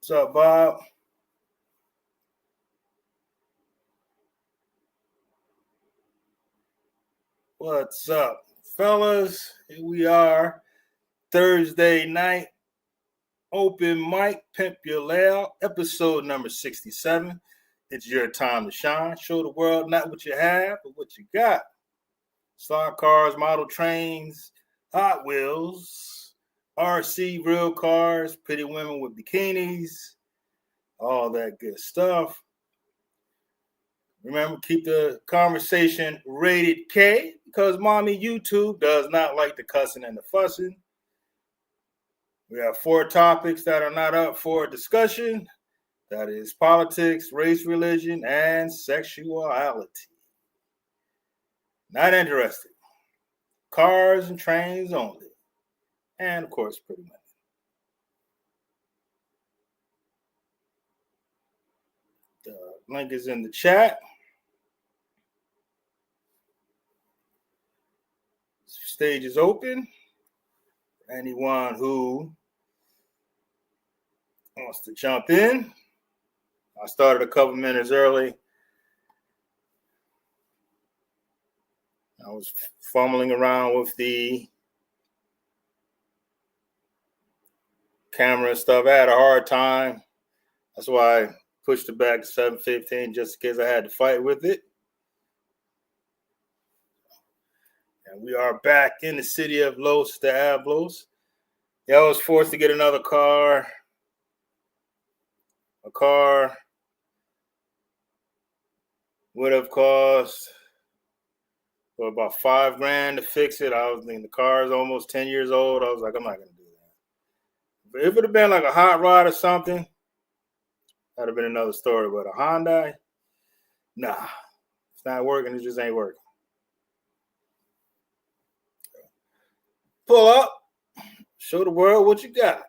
What's up, Bob? What's up, fellas? Here we are, Thursday night, open mic, Pimp Your Layout, episode number 67. It's your time to shine. Show the world not what you have, but what you got. Stock cars, model trains, Hot Wheels, RC real cars, pretty women with bikinis, all that good stuff. Remember, keep the conversation rated K because mommy YouTube does not like the cussing and the fussing. We have 4 topics that are not up for discussion. That is politics, race, religion, and sexuality. Not interested. Cars and trains only. And, of course, pretty much. The link is in the chat. Stage is open. Anyone who wants to jump in. I started a couple minutes early. I was fumbling around with the camera and stuff. I had a hard time. That's why I pushed it back to 7:15 just in case I had to fight with it. And we are back in the city of Los Diablos. Yeah, I was forced to get another car. A car would have cost about $5,000 to fix it. I was thinking the car is almost 10 years old. I was like, I'm not going to do that. But if it would have been like a hot rod or something, that'd have been another story. But a Hyundai, nah, it's not working. It just ain't working. Pull up, show the world what you got.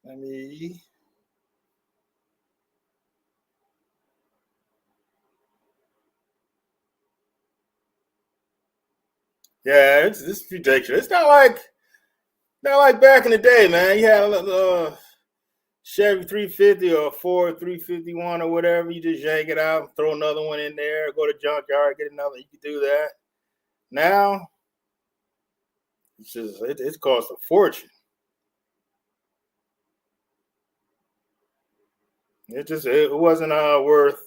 Let me. Yeah, it's ridiculous. It's not like back in the day, man. You had a Chevy 350 or a Ford 351 or whatever. You just yank it out, throw another one in there, go to junkyard, get another. You can do that. Now, it's cost a fortune. It wasn't worth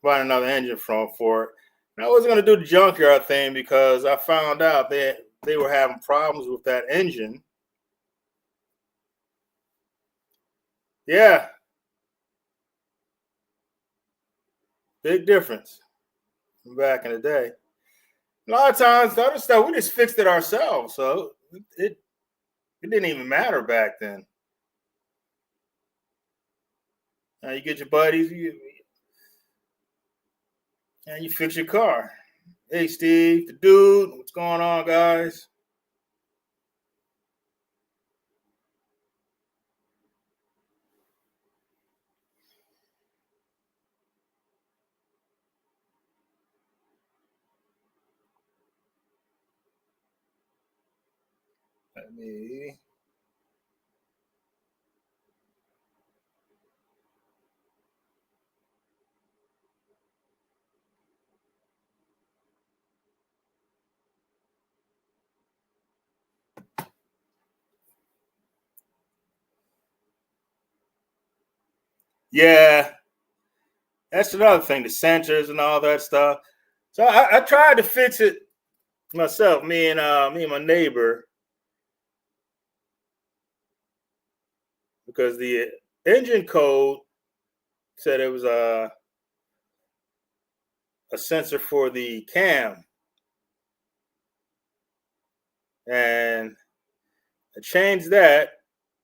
buying another engine for it. And I wasn't going to do the junkyard thing because I found out that they were having problems with that engine. Yeah. Big difference from back in the day. A lot of times, the other stuff, we just fixed it ourselves. So it didn't even matter back then. Now you get your buddies, and you fix your car. Hey, Steve, the dude, what's going on, guys? Let me. Yeah, that's another thing, the sensors and all that stuff. So I tried to fix it myself, me and my neighbor, because the engine code said it was a sensor for the cam. And I changed that,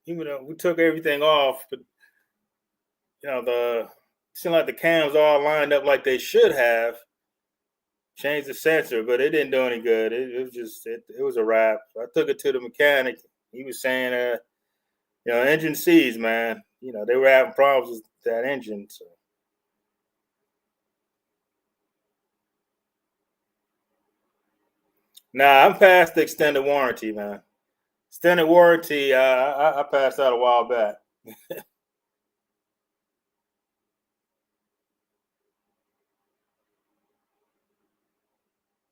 even though we took everything off, but it seemed like the cams all lined up like they should have. Changed the sensor, but it didn't do any good. It was a wrap. So I took it to the mechanic. He was saying, engine seized, man. They were having problems with that engine. So. Nah, I'm past the extended warranty, man. Extended warranty, I passed out a while back.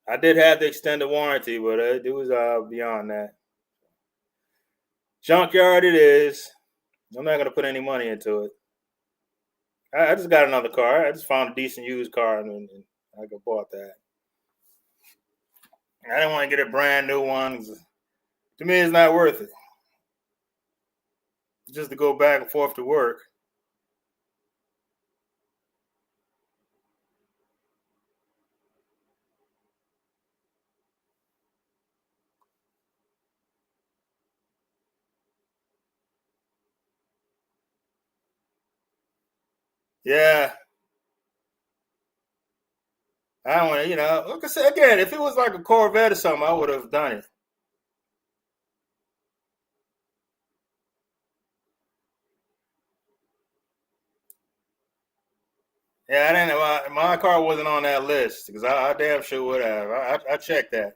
I did have the extended warranty, but it was beyond that. Junkyard it is. I'm not going to put any money into it. I just got another car. I just found a decent used car, and I bought that. I didn't want to get a brand new one. To me, it's not worth it. Just to go back and forth to work. Yeah. I don't want to, like I said, again, if it was like a Corvette or something, I would have done it. Yeah, I didn't know. My car wasn't on that list because I damn sure would have. I checked that.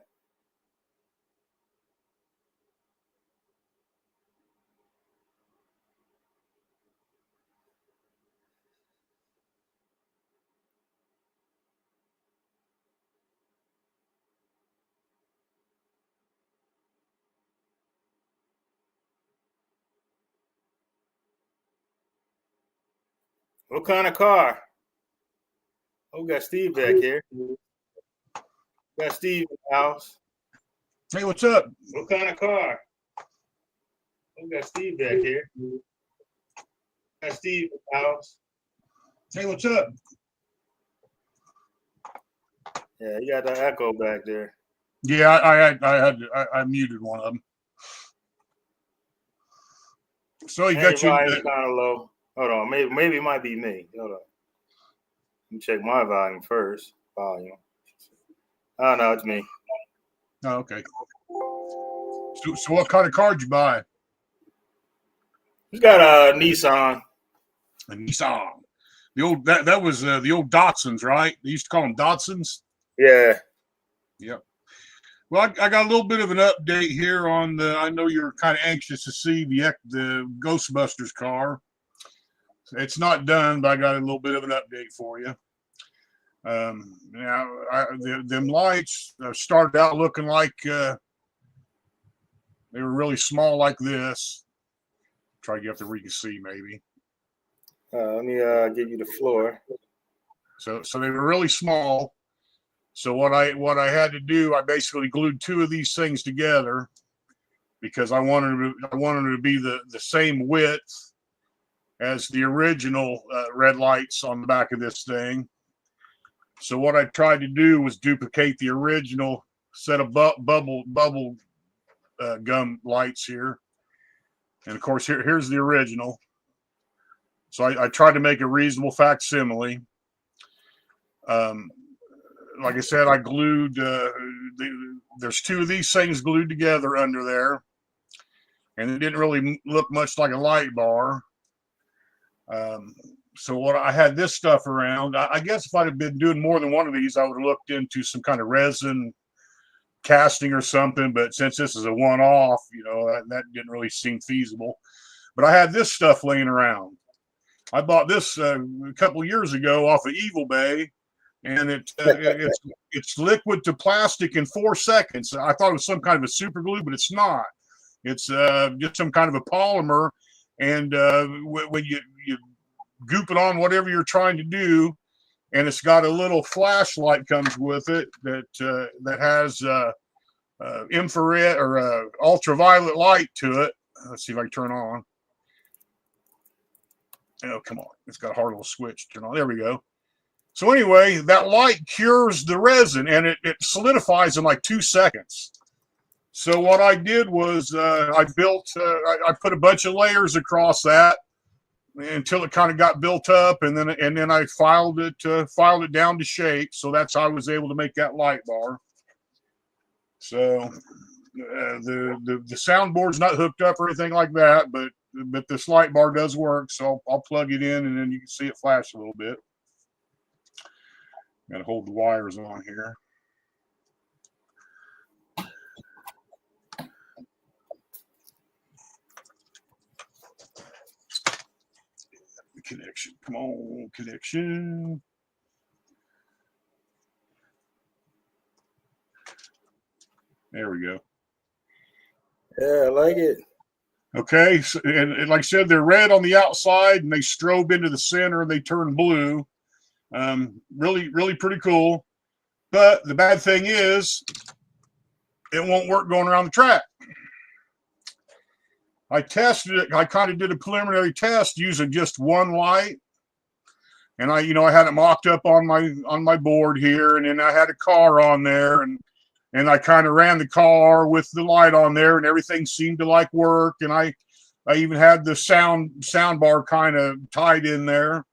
What kind of car? Oh, we got Steve back here. We got Steve in the house. Hey, what's up? What kind of car? We got Steve back here. We got Steve in the house. Hey, what's up? Yeah, you got the echo back there. Yeah, I muted one of them. So you got your volume's kind of low. Hold on, maybe it might be me. Hold on. Let me check my volume first. Volume. Oh no, it's me. Oh, okay. So what kind of car did you buy? He's got a Nissan. A Nissan. The old that was the old Datsuns, right? They used to call them Datsuns. Yeah. Yep. Well, I got a little bit of an update here on the. I know you're kind of anxious to see the Ghostbusters car. It's not done, but I got a little bit of an update for you. Now, them lights started out looking like they were really small, like this. Try to get up to where you can see, maybe. Let me give you the floor. So they were really small. So what I had to do, I basically glued two of these things together because I wanted it to be the same width as the original red lights on the back of this thing. So what I tried to do was duplicate the original set of bubble gum lights here, and of course here's the original. So I tried to make a reasonable facsimile. Like I said, I glued. There's two of these things glued together under there, and it didn't really look much like a light bar. So what I had this stuff around. I guess if I'd have been doing more than one of these, I would have looked into some kind of resin casting or something. But since this is a one-off, that didn't really seem feasible. But I had this stuff laying around. I bought this a couple years ago off of Evil Bay, and it's liquid to plastic in 4 seconds. I thought it was some kind of a super glue, but it's not. It's just some kind of a polymer, and when you goop it on whatever you're trying to do, and it's got a little flashlight comes with it that has infrared or ultraviolet light to it. Let's see if I can turn on. Oh, come on. It's got a hard little switch. Turn on. There we go. So anyway, that light cures the resin, and it solidifies in like 2 seconds. So what I did was I put a bunch of layers across that until it kind of got built up, and then I filed it down to shape. So that's how I was able to make that light bar. So the soundboard's not hooked up or anything like that, but this light bar does work. So I'll plug it in, and then you can see it flash a little bit. Got to hold the wires on here. connection. Come on, connection. There we go. Yeah, I like it. Okay, so, and like I said, they're red on the outside, and they strobe into the center, and they turn blue. Really, really pretty cool. But the bad thing is, it won't work going around the track. I tested it. I kind of did a preliminary test using just one light, and I had it mocked up on my board here, and then I had a car on there, and I kind of ran the car with the light on there, and everything seemed to like work, and I even had the sound bar kind of tied in there,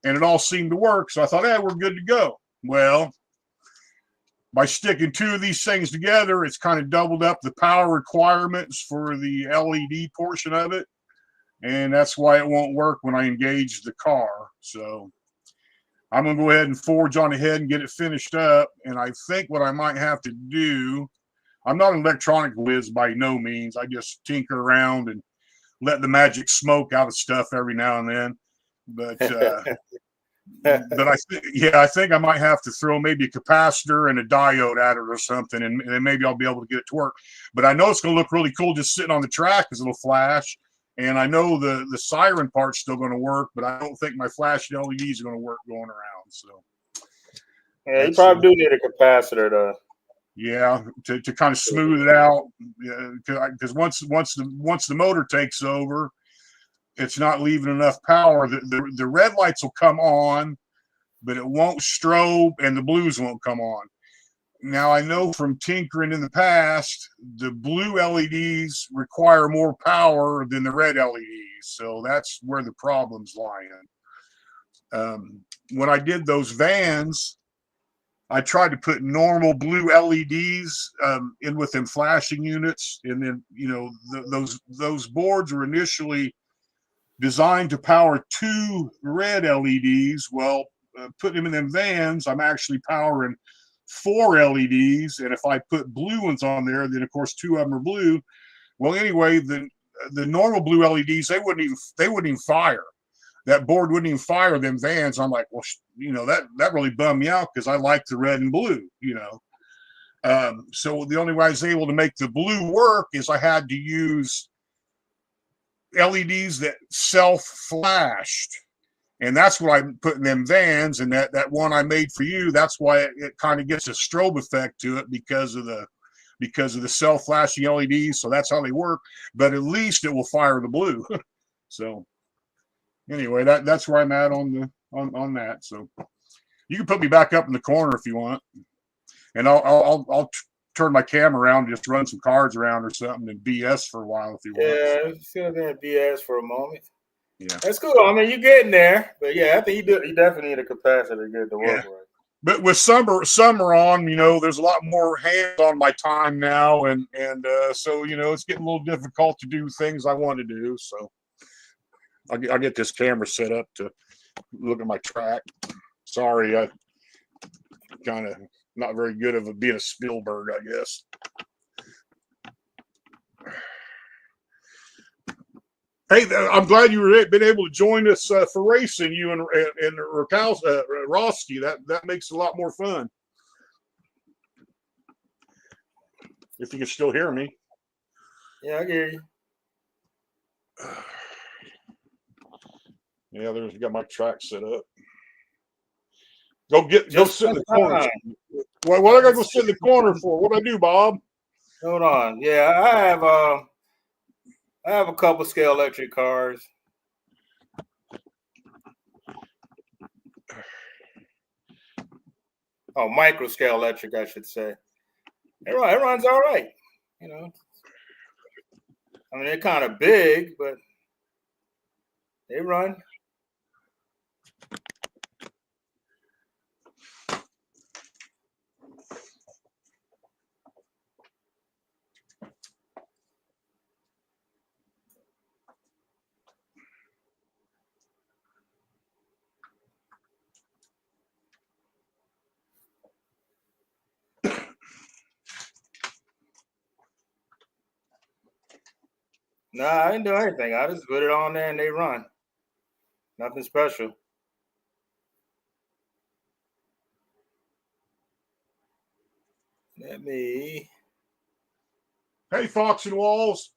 and it all seemed to work. So I thought, hey, we're good to go. Well, by sticking two of these things together, it's kind of doubled up the power requirements for the LED portion of it. And that's why it won't work when I engage the car. So I'm going to go ahead and forge on ahead and get it finished up. And I think what I might have to do, I'm not an electronic whiz by no means. I just tinker around and let the magic smoke out of stuff every now and then. But I think I might have to throw maybe a capacitor and a diode at it or something, and maybe I'll be able to get it to work. But I know it's going to look really cool just sitting on the track because it'll flash. And I know the siren part's still going to work, but I don't think my flashing LEDs are going to work going around. So yeah, you probably do need a capacitor though. Yeah, to kind of smooth it out, because once the motor takes over, it's not leaving enough power. The red lights will come on, but it won't strobe, and the blues won't come on. Now, I know from tinkering in the past, the blue LEDs require more power than the red LEDs, so that's where the problems lie in. When I did those vans, I tried to put normal blue LEDs in with them flashing units, and then those boards were initially designed to power two red LEDs. Well, putting them in them vans, I'm actually powering 4 LEDs, and if I put blue ones on there, then of course 2 of them are blue. Well, anyway, the normal blue LEDs, they wouldn't even fire. That board wouldn't even fire them vans. I'm like, well, that really bummed me out because I like the red and blue, So the only way I was able to make the blue work is I had to use LEDs that self-flashed. And that's what I put in them vans, and that one I made for you. That's why it kind of gets a strobe effect to it because of the self-flashing LEDs. So that's how they work. But at least it will fire the blue. So anyway, that's where I'm at on that. So you can put me back up in the corner if you want, and I'll turn my camera around and just run some cards around or something and BS for a while if you want. Yeah, still gonna BS for a moment. Yeah, that's cool. I mean, you're getting there, but yeah, I think you definitely need a capacitor to get the work right. But with summer on, there's a lot more hands on my time now, and so it's getting a little difficult to do things I want to do. So I'll get this camera set up to look at my track. Sorry, I kind of not very good of being a Spielberg, I guess. Hey, I'm glad you've been able to join us for racing, you and Roski. That makes it a lot more fun. If you can still hear me. Yeah, I hear you. Yeah, there's got my track set up. Go sit in the corner. What I gotta go sit in the corner for? What I do, Bob? Hold on. Yeah, I have a couple scale electric cars. Oh, micro scale electric, I should say. It runs all right. I mean, they're kind of big, but they run. Nah, I didn't do anything. I just put it on there and they run. Nothing special. Let me. Hey, Fox and Wols.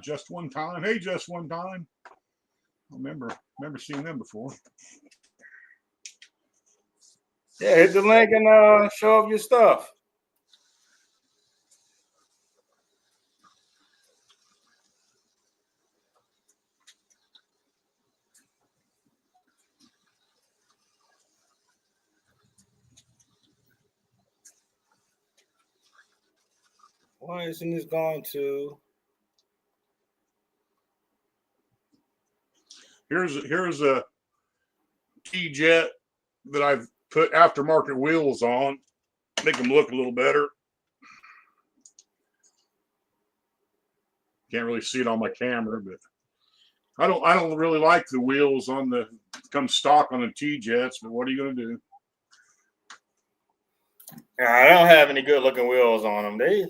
Just one time. Hey, just one time. I remember seeing them before. Yeah, hit the link and show off your stuff. Why isn't this going to? Here's a T-Jet that I've put aftermarket wheels on, make them look a little better. Can't really see it on my camera, but I don't really like the wheels on the come stock on the T-Jets, but what are you going to do? I don't have any good looking wheels on them.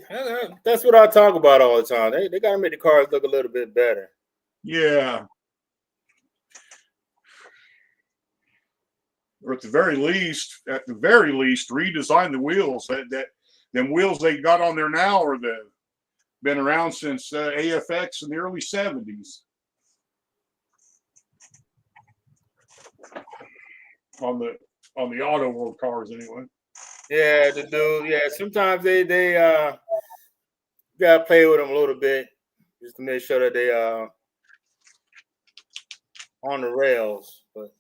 That's what I talk about all the time. They got to make the cars look a little bit better. Yeah. Or at the very least, redesign the wheels. Them wheels they got on there now are been around since AFX in the early 70s. On the Auto World cars, anyway. Yeah, the dude. Yeah, sometimes they gotta play with them a little bit just to make sure that they on the rails. But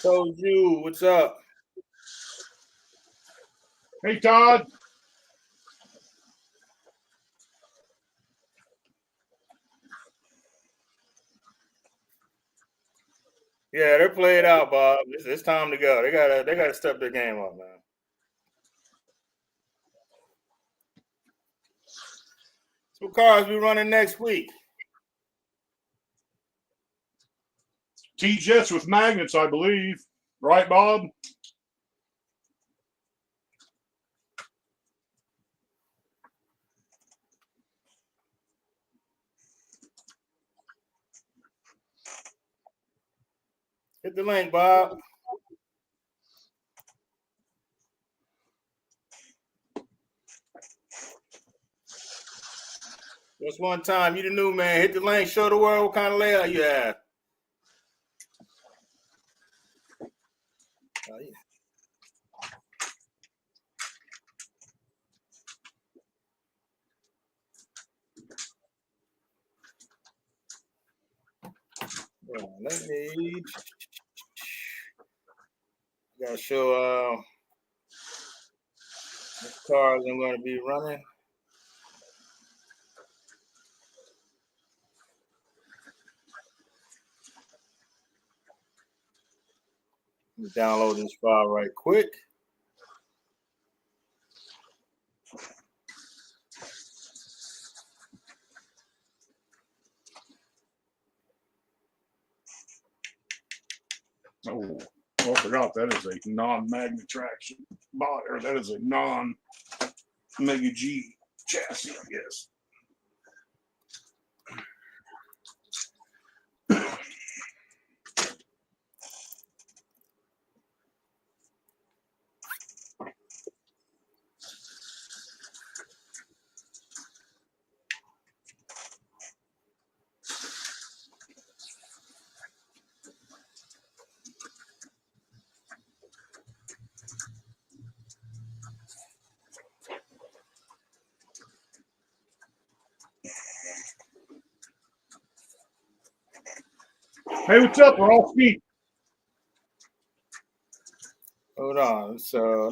told you, what's up? Hey, Todd. Yeah, they're played out, Bob. It's time to go. They gotta step their game up, man. So what cars we running next week? T-Jets with magnets, I believe. Right, Bob? Hit the link, Bob. Just one time. You the new man. Hit the link. Show the world what kind of layout you have. Oh, yeah. Let me. Gotta show what cars I'm going to be running. Let me download this file right quick. Oh, I forgot that is a non-magnet traction bot, or that is a non-Mega G chassis, I guess. Hey, what's up? We're all feet. Hold on. So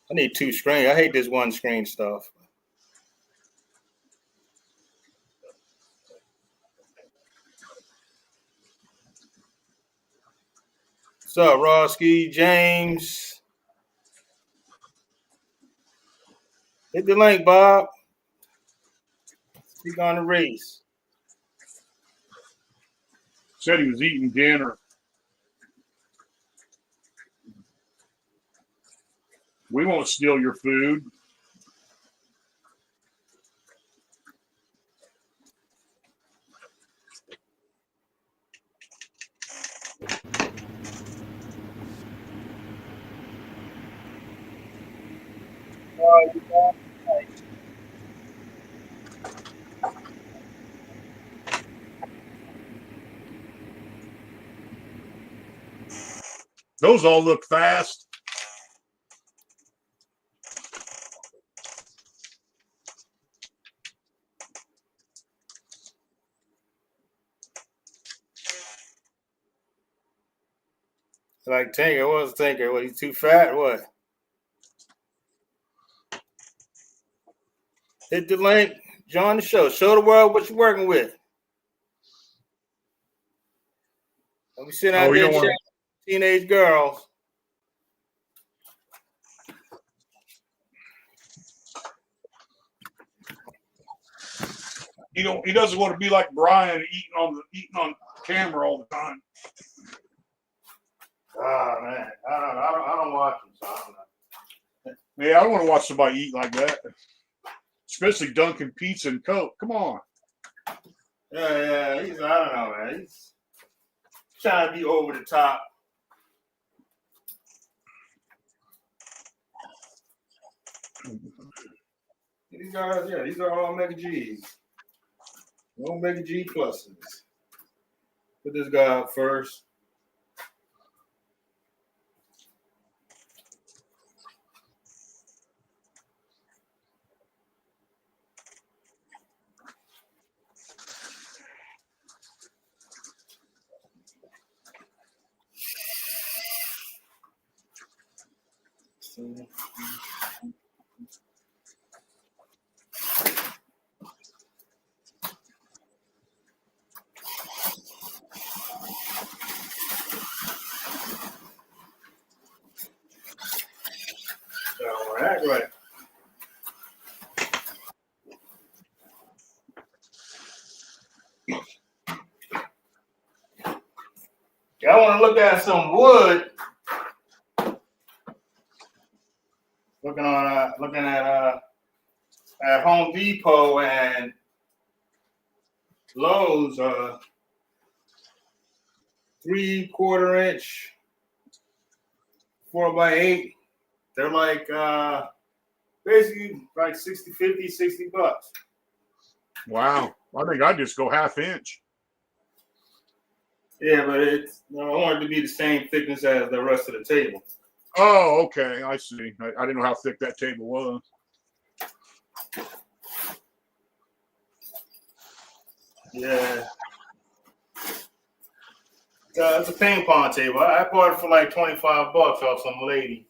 I need two screens. I hate this one screen stuff. What's up, Roski, James? Hit the link, Bob. Speak on the race. Said he was eating dinner. We won't steal your food. Those all look fast. Like Tinker, what's Tinker? What, he's too fat? What? Hit the link, join the show. Show the world what you're working with. Don't be sitting out there chatting teenage girls. He doesn't want to be like Brian eating on camera all the time. Oh man, I don't watch them, so I don't know. Yeah, I don't want to watch somebody eat like that, especially dunking pizza and Coke. Come on. Yeah, I don't know, man. He's trying to be over the top. These guys, yeah, these are all Mega G's. No Mega G pluses. Put this guy up first. All right. I want to look at some wood. Looking at Home Depot and Lowe's, 3/4 inch 4x8. They're like basically like $60 bucks. Wow. I think I'd just go 1/2 inch. Yeah, but I want it to be the same thickness as the rest of the table. Oh, okay. I see. I didn't know how thick that table was. Yeah. It's a ping pong table. I bought it for like $25 off some lady.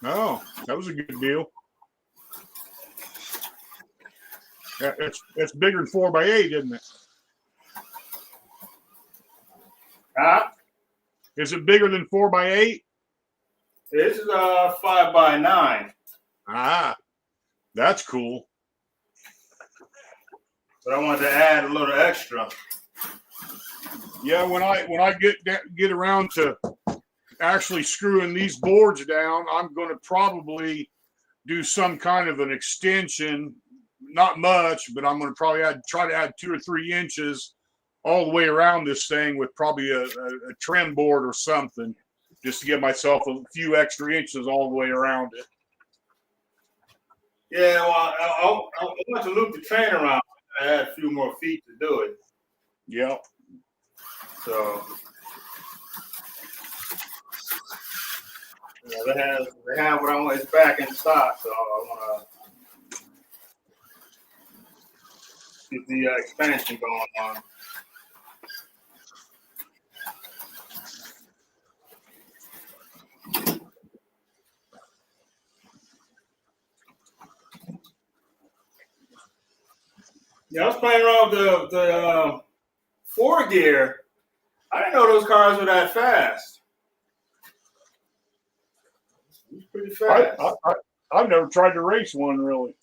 Oh, that was a good deal. Yeah, it's bigger than 4x8, isn't it? Huh? Is it bigger than 4x8? This is 5x9. Ah, that's cool. But I wanted to add a little extra. Yeah, when I get around to actually screwing these boards down, I'm going to probably do some kind of an extension. Not much, but I'm going to probably try to add 2 or 3 inches all the way around this thing with probably a trim board or something, just to give myself a few extra inches all the way around it. Yeah, well, I want to loop the train around. I had a few more feet to do it. Yep. So they have what I want. It's back in stock, so I want to get the expansion going on. Yeah, I was playing around with the 4-gear. I didn't know those cars were that fast. It's pretty fast. I've never tried to race one, really.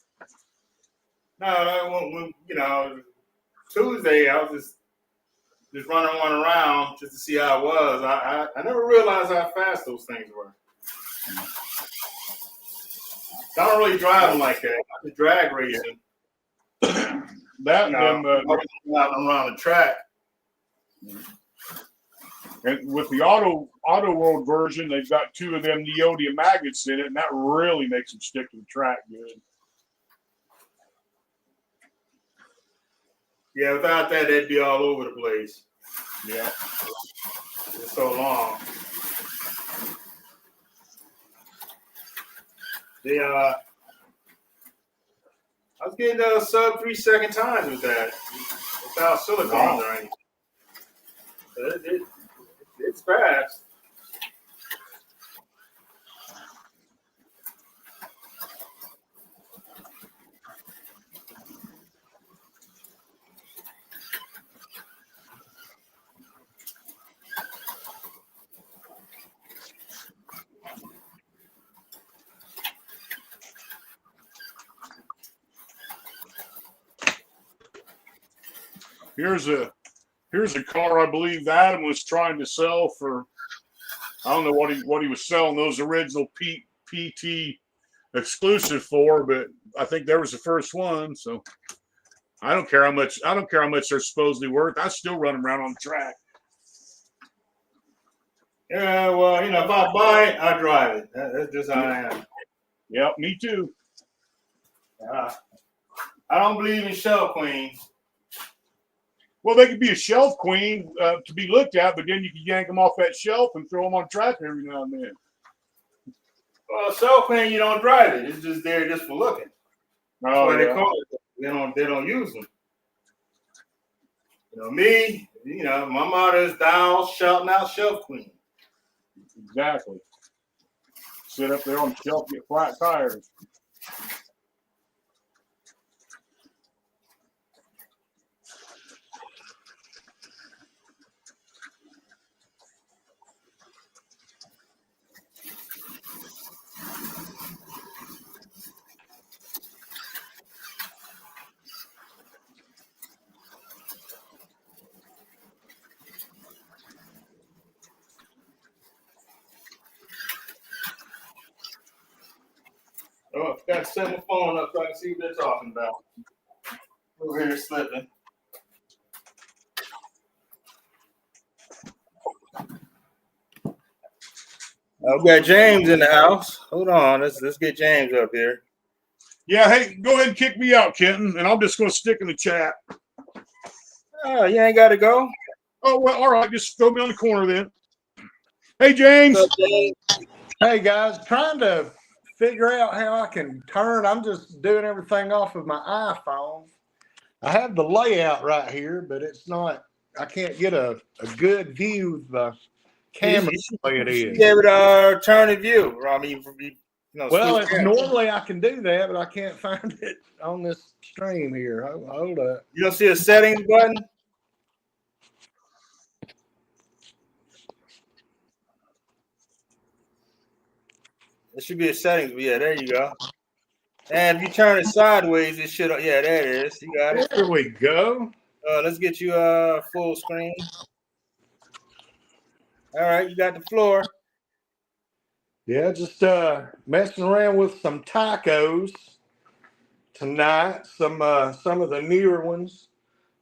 No, when Tuesday I was just just running one around just to see how it was. I never realized how fast those things were. I don't really drive them like that. I just drag racing. That and around the track. And with the Auto World version, they've got 2 of them neodymium magnets in it, and that really makes them stick to the track good. Yeah, without that, they'd be all over the place. Yeah. It's so long. I was getting sub 3 second times with that, without silicones or anything. It's fast. Here's a car I believe Adam was trying to sell for. I don't know what he was selling those original PT exclusive for, but I think there was the first one. So I don't care how much they're supposedly worth. I still run them around on the track. Yeah, well, if I buy it, I drive it. That's just how I am. Yep, me too. I don't believe in shell queens. Well, they could be a shelf queen to be looked at, but then you can yank them off that shelf and throw them on track every now and then. Well, shell queen, you don't drive it. It's just there just for looking. That's why they call it. They don't use them. Me, my motto is thou shalt not shelf queen. Exactly. Sit up there on the shelf, get flat tires. Oh, I've got to set my phone up so I can see what they're talking about. Over here slipping. I've got James in the house. Hold on, let's get James up here. Yeah, hey, go ahead and kick me out, Kenton, and I'm just going to stick in the chat. Oh, you ain't got to go? Oh, well, all right, just throw me on the corner then. Hey, James. What's up, James? Hey, guys, trying to figure out how I can turn. I'm just doing everything off of my iPhone. I have the layout right here, but it's not, I can't get a good view of the camera the way it is. You gave it a turn of view. I mean, well, it's normally I can do that, but I can't find it on this stream here. Hold up. You don't see a settings button? There should be a settings, but yeah, there you go. And if you turn it sideways, it should. Yeah, there it is. You got it. There we go. Let's get you full screen. All right, you got the floor. Yeah, just messing around with some Tycos tonight. Some of the newer ones,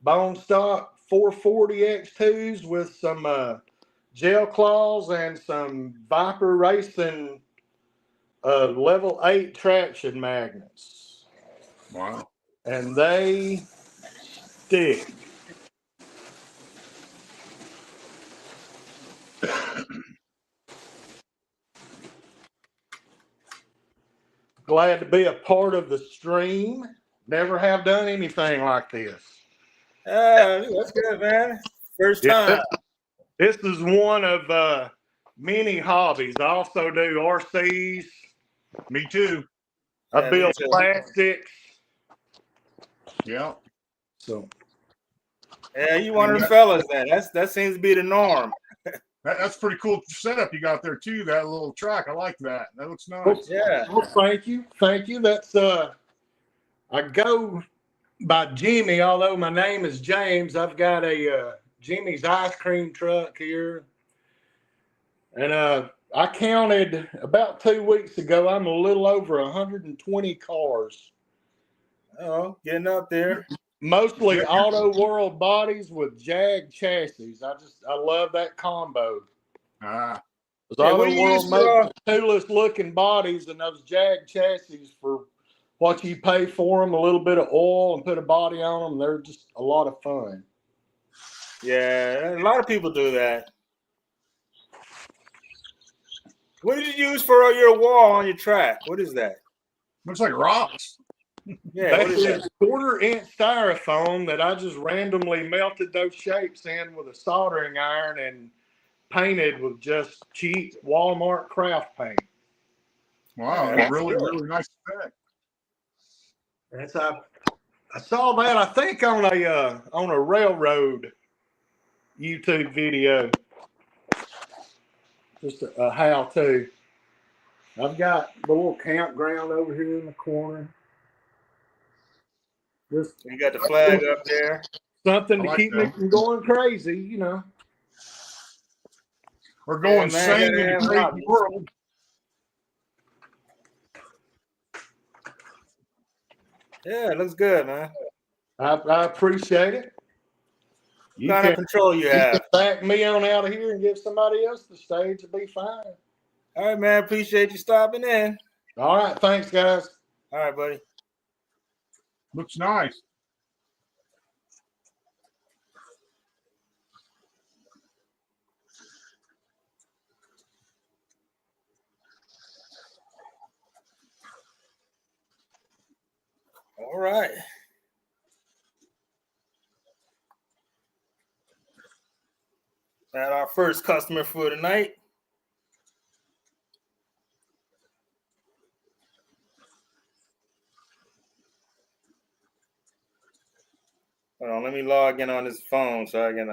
bone stock 440 X2s with some gel claws and some Viper Racing level 8 traction magnets. Wow. And they stick. Glad to be a part of the stream. Never have done anything like this. That's good, man. First time. This is one of many hobbies. I also do RCs. Me too. I build plastics. Yeah. So. Yeah, you one of the fellas then. That seems to be the norm. That's pretty cool setup you got there too. That little track, I like that. That looks nice. Well, yeah. Well, thank you. That's I go by Jimmy, although my name is James. I've got a Jimmy's ice cream truck here. And I counted about 2 weeks ago, I'm a little over 120 cars. Oh, getting up there. Mostly Auto World bodies with Jag chassis. I love that combo. Ah, Because Yeah, what Auto do you World use makes for? the coolest looking bodies, and those Jag chassis for what you pay for them, a little bit of oil and put a body on them, they're just a lot of fun. Yeah, a lot of people do that. What did you use for your wall on your track? What is that? looks like rocks. Yeah, what That is is that? 1/4-inch styrofoam that I just randomly melted those shapes in with a soldering iron and painted with just cheap Walmart craft paint. Wow, Yeah, that's that's really, good. really nice effect. That's I saw that I think on a railroad YouTube video. Just a how-to. I've got the little campground over here in the corner. Just You got the flag up there. something I to like keep me that. from going crazy, you know. Or Yeah, going man, sane gotta in the have crazy hobbies. world. Yeah, it looks good, man. I appreciate it. What kind of control you You can have? back me on out of here and give somebody else the stage. It'll be fine. All right, man. Appreciate you stopping in. All right. Thanks, guys. All right, buddy. Looks nice. All right. Got our first customer for the night. Hold on, let me log in on this phone so I can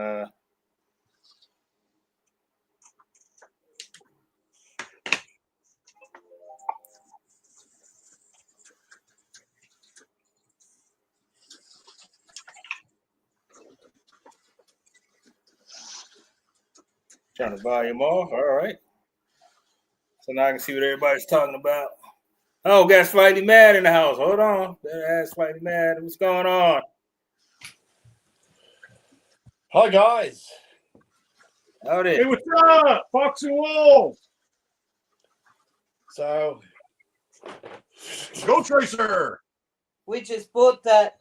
turn the volume off. All right. So now I can see what everybody's talking about. Oh, got Slightly Mad in the house. Hold on. Better ask Slightly Mad. What's going on? Hi guys. Howdy. Hey, what's up? Fox and Wols. So Ghost Racer. we just bought that.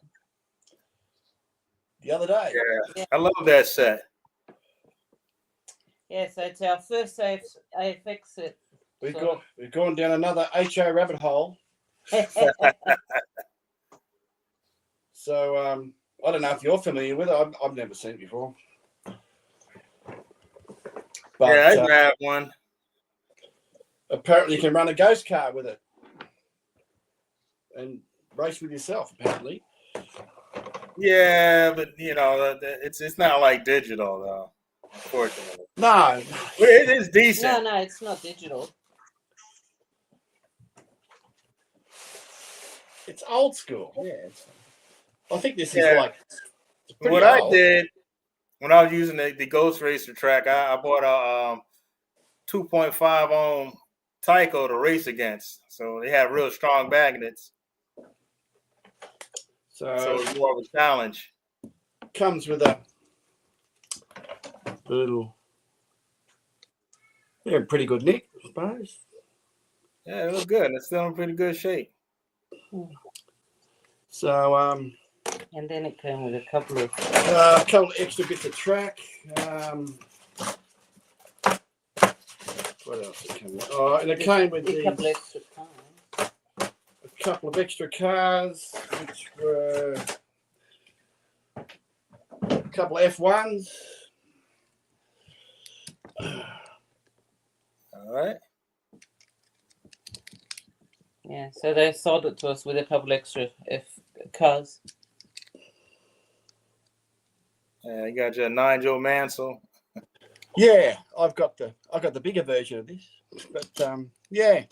the other day, Yeah, I love that set. Yeah, so it's our first AFX set. we've gone down another HO rabbit hole. So I don't know if you're familiar with it. I've never seen it before. But Yeah, I grabbed one. apparently you can run a ghost car with it and race with yourself. Apparently, Yeah, but you know, it's not like digital though. Unfortunately, no, well, it is decent. No, it's not digital. it's old school. Yeah, I think this is Yeah. like it's pretty What old. I did when I was using the Ghost Racer track, I bought a 2.5 ohm Tyco to race against. So they have real strong magnets. So it's more of a challenge. Comes with a little, yeah, pretty good nick, I suppose. Yeah, it looks good. It's still in pretty good shape. So And then it came with a couple of extra bits of track. What else it came with? Oh, and it came with a couple extra cars. a couple of extra cars, which were a couple of F1s. All right. Yeah, so they sold it to us with a couple extra cars. Yeah, you got your Nigel Mansell. Yeah, I've got the bigger version of this, but yeah,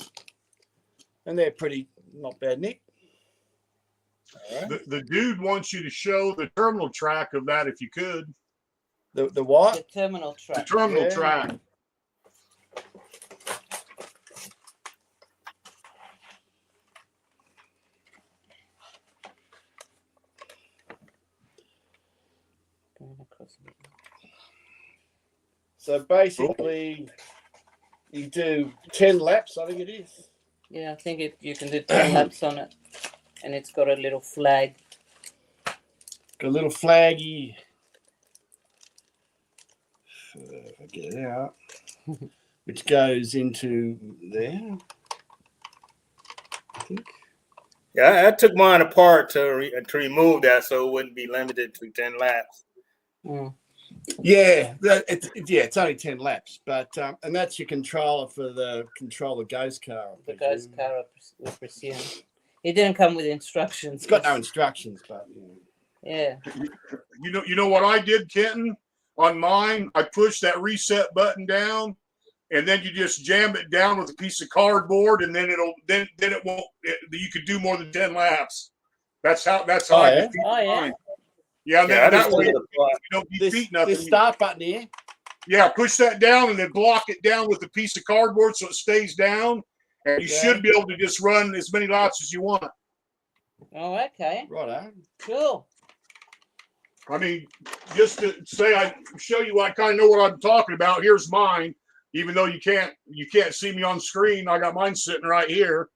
and they're pretty not bad, Nick. All right. The dude wants you to show the terminal track of that if you could. The what? The terminal The track. terminal Yeah. track. Going across a bit. So basically, you do 10 laps, I think it is. Yeah, I think you can do 10 laps on it, and it's got a little flag. Got a little flaggy. If I get it out, which goes into there. I think. Yeah, I took mine apart to remove that so it wouldn't be limited to 10 laps. Mm. Yeah, it's only 10 laps, but and that's your controller for the controller ghost car. The ghost car, we presume. It didn't come with instructions. It's got no instructions, but yeah. You know what I did, Kenton? On mine, I pushed that reset button down, and then you just jam it down with a piece of cardboard, and then it won't. You could do more than 10 laps. That's how I defeated mine. Yeah, and then that way you don't defeat nothing. This start button here. Yeah, push that down and then block it down with a piece of cardboard so it stays down, and you should be able to just run as many laps as you want. Oh, okay. Righto. Cool. I mean, just to say, I show you, I kind of know what I'm talking about. Here's mine, even though you can't see me on screen. I got mine sitting right here.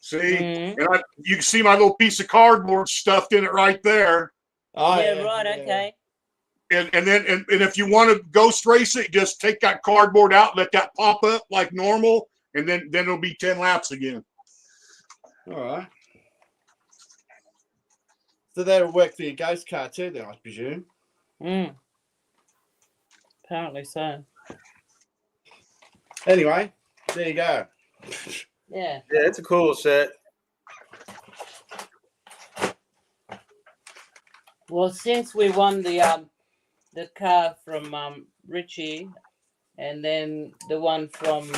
See, and you can see my little piece of cardboard stuffed in it right there. Oh, yeah, right. Yeah. Okay. And then if you want to ghost race it, just take that cardboard out, let that pop up like normal, and then it'll be 10 laps again. All right. So that'll work for your ghost car too, then, I presume. Apparently so. Anyway, there you go. Yeah. Yeah, it's a cool set. Well, since we won the car from Richie, and then the one from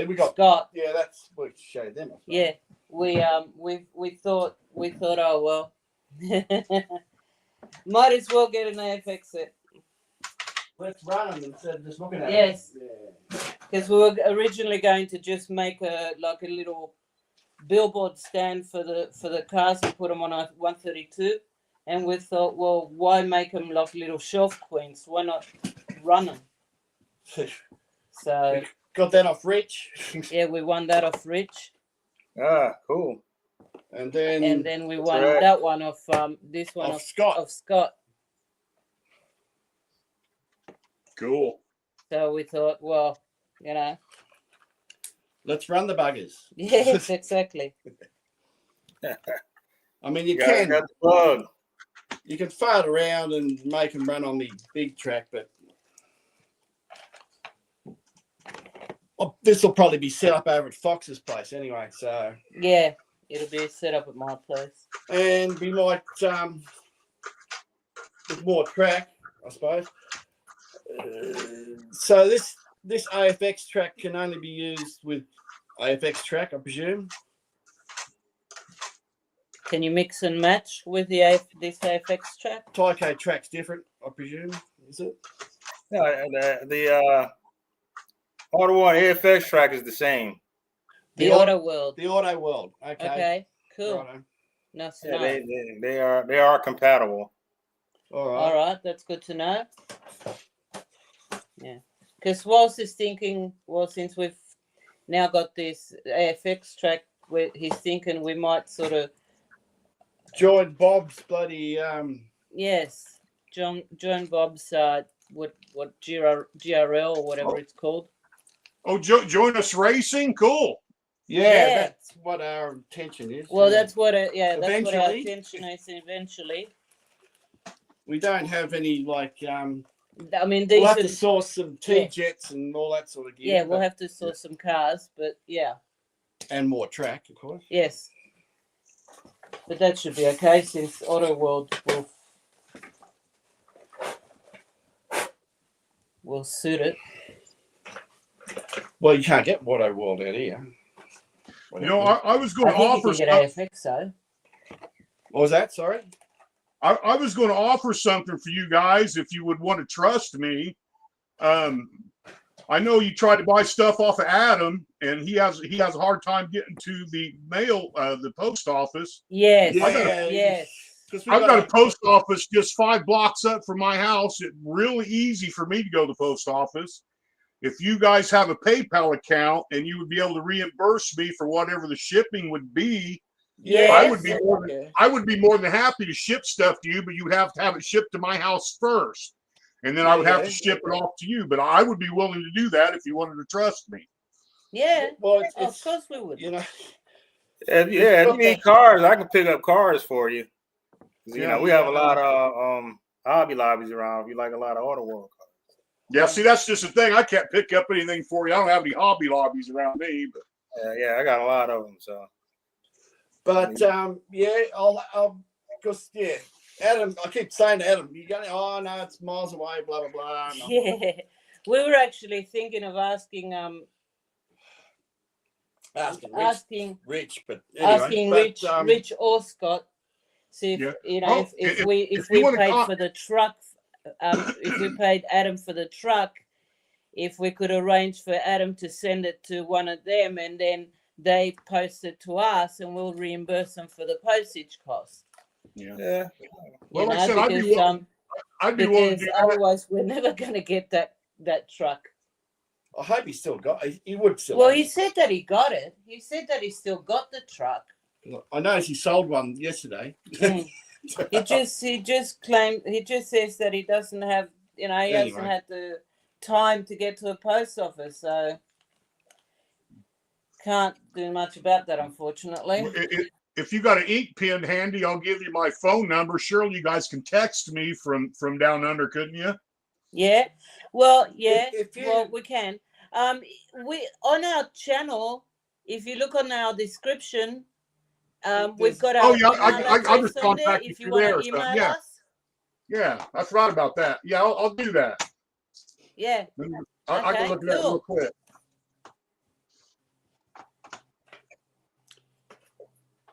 we got Scott. Yeah, that's we showed them. Yeah, we thought, oh well, might as well get an AFX set. Let's run them instead of just looking at Yes. them. Because we were originally going to just make a little billboard stand for the cars and put them on a 132, and we thought, well, why make them like little shelf queens? Why not run them? So got that off Rich. yeah, we won that off Rich. Ah, cool. And then we won that one off this one off Scott. Of Scott. Cool. So we thought, well, let's run the buggers. Yes, exactly. I mean, you Got the plug. You can fart around and make them run on the big track, but this will probably be set up over at Fox's place anyway. So yeah, it'll be set up at my place, and we might with more track, I suppose. So this AFX track can only be used with AFX track, I presume. Can you mix and match with this AFX track? Tyco track's different, I presume. Is it? Yeah, the Auto One AFX track is the same. The Auto World. The Auto World. Okay. Okay. Cool. Righto. Nice to Yeah, know. they are compatible. All right. That's good to know. Yeah, because Wols is thinking, well, since we've now got this AFX track, where he's thinking we might sort of join Bob's bloody yes, join Bob's what GRL or whatever it's called. Oh, join us racing? Cool. Yeah, that's what our intention is. Well, that's what that's what our Eventually. intention is eventually. We don't have any I mean, we'll have to source some T-jets and all that sort of gear. Yeah, we'll have to source some cars, but yeah. And more track, of course. Yes. But that should be okay since Auto World will suit it. Well, you can't get Auto World out here. You know, I was going to offer you can get AFX, so. What was that? Sorry? I was going to offer something for you guys if you would want to trust me. I know you tried to buy stuff off of Adam, and he has a hard time getting to the mail, the post office. Yes. Yeah, Yes. because I've got a post office just 5 blocks up from my house. It's really easy for me to go to the post office. If you guys have a PayPal account and you would be able to reimburse me for whatever the shipping would be, Yes. I would be more than happy to ship stuff to you, but you would have to have it shipped to my house first. And then I would have to ship it off to you. But I would be willing to do that if you wanted to trust me. Yeah. Well, Of course we would. you know. If you need cars, I can pick up cars for you. You know, we have a lot of Hobby Lobbies around. If you like a lot of auto world cars. Yeah, see, that's just the thing. I can't pick up anything for you. I don't have any Hobby Lobbies around me. But Yeah, I got a lot of them. So, But I'll because Adam, I keep saying to Adam, you got oh no, it's miles away, blah blah blah. Yeah. We were actually thinking of asking Rich, but anyway, Rich or Scott, see if if we paid for the truck, if we paid Adam for the truck, if we could arrange for Adam to send it to one of them, and then they post it to us, and we'll reimburse them for the postage cost. Yeah. Well, like I said, I'd be willing to do that. Otherwise we're never going to get that truck. I hope he still got. He would still. Well, he said that he got it. He said that he still got the truck. I noticed he sold one yesterday. He just claimed. He just says that he doesn't have. He hasn't had the time to get to a post office, so can't do much about that, unfortunately. If you got an ink pen handy, I'll give you my phone number. Surely you guys can text me from down under, couldn't you? Yeah. Well, yeah. Well, we can. We on our channel. If you look on our description, we've got our email I'll just on there. contact If you you want there. to email us. Yeah, that's right about that. Yeah, I'll do that. Yeah. I can look at that real quick.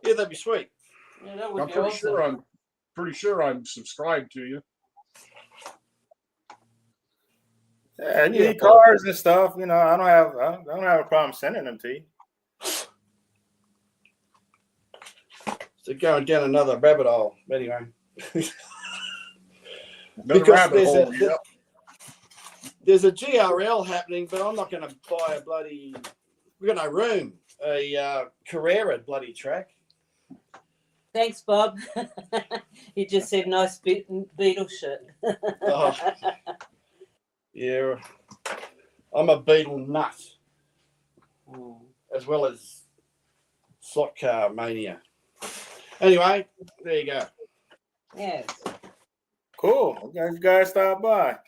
Yeah, that'd be sweet. Yeah, that would I'm be pretty awesome. sure I'm subscribed to you. Yeah, you need cars and stuff. You know, I don't have a problem sending them to you. So going down another rabbit hole. Anyway. There's a GRL happening, but I'm not going to buy a bloody. We've got no room. A Carrera bloody track. Thanks, Bob. He just said nice Beetle shirt. Yeah, I'm a Beetle nut, as well as slot car mania. Anyway, there you go. Yes. Cool. You guys stop by.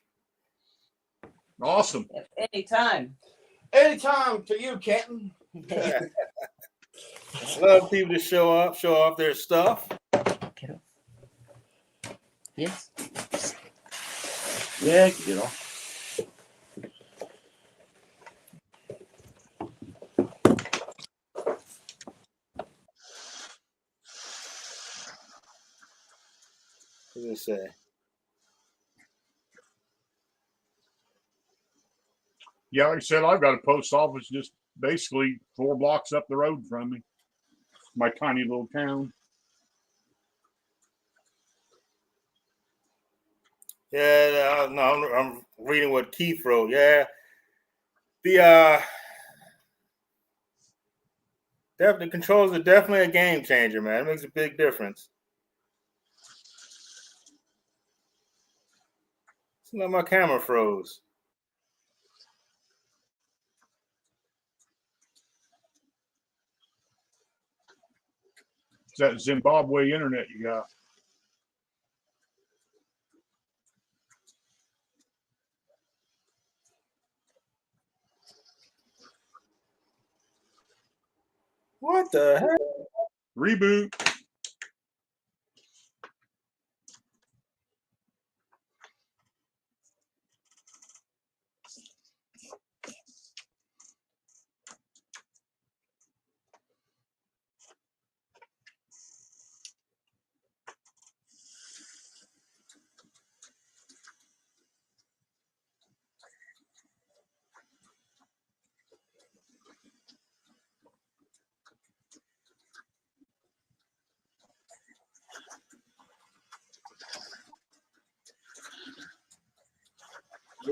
Awesome. Anytime. Anytime for you, Kenton. Love people to show off their stuff. Get off. Yes. Yeah, get off. What does it say? Yeah, like I said, I've got a post office just basically 4 blocks up the road from me. My tiny little town. Yeah, no, I'm reading what Keith wrote. Yeah, the controls are definitely a game changer, man. It makes a big difference. It's like my camera froze. It's that Zimbabwe internet you got. What the heck? Reboot.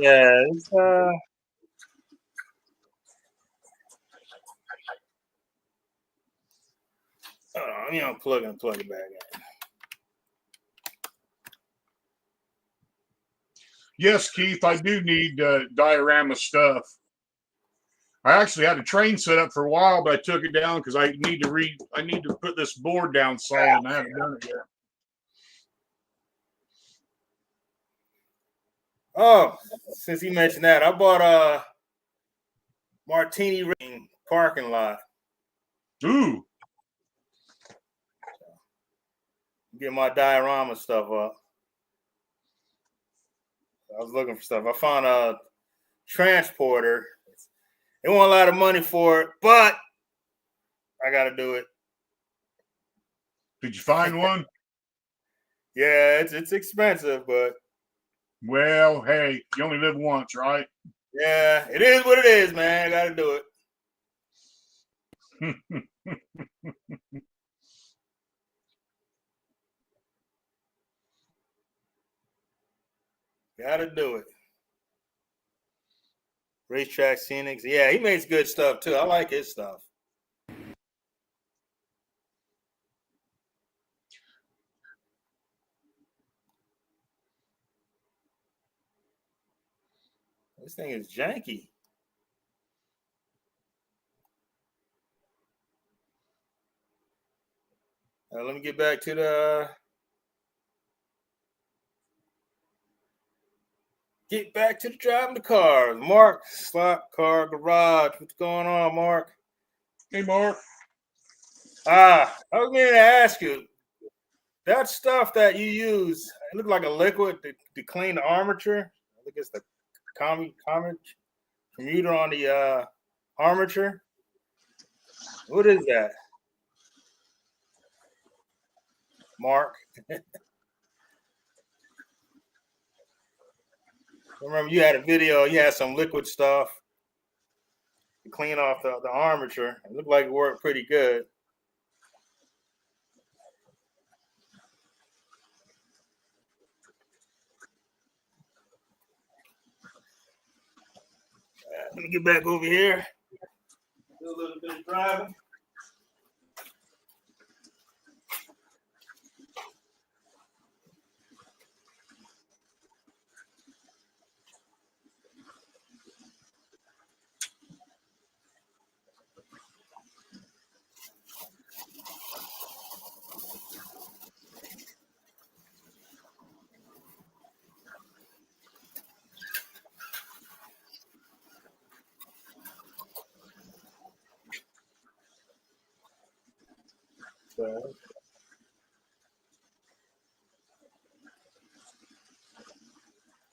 Yeah, it's plug it back in. Yes, Keith, I do need diorama stuff. I actually had a train set up for a while, but I took it down because I need to put this board down solid, and I haven't done it yet. Oh, since you mentioned that, I bought a Martini Ring parking lot. Ooh. Get my diorama stuff up. I was looking for stuff. I found a transporter. They want a lot of money for it, but I got to do it. Did you find one? Yeah, it's expensive, but well, hey, you only live once, right? Yeah, it is what it is, man. I got to do it. Got to do it. Racetrack Scenics. Yeah, he makes good stuff too. I like his stuff. This thing is janky. Let me get back to the driving the car. Mark, Slot Car Garage. What's going on, Mark? Hey, Mark. I was going to ask you, that stuff that you use, it looked like a liquid to clean the armature. I think it's the commuter on the armature. What is that, Mark? Remember, you had a video. You had some liquid stuff to clean off the armature. It looked like it worked pretty good. Let me get back over here. Do a little bit of driving.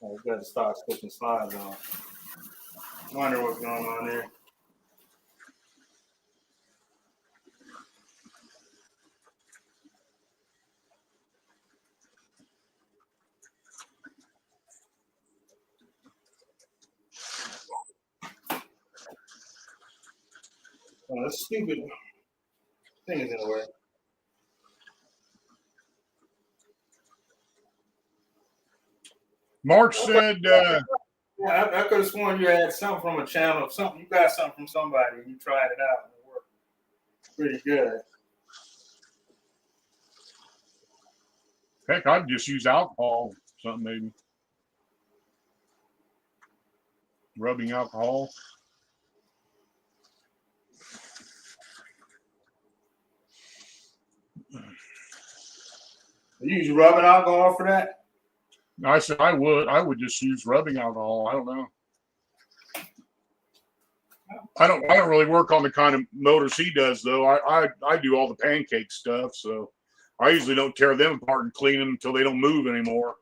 I've got to start switching slides on. I wonder what's going on there. Oh, this stupid thing is in the way. Mark said, I could have sworn you had something from a channel, something. You got something from somebody, and you tried it out, and it worked pretty good. heck, I'd just use alcohol, something maybe. Rubbing alcohol. You use rubbing alcohol for that? I said I would just use rubbing alcohol. I don't know. I don't really work on the kind of motors he does though. I do all the pancake stuff, so I usually don't tear them apart and clean them until they don't move anymore.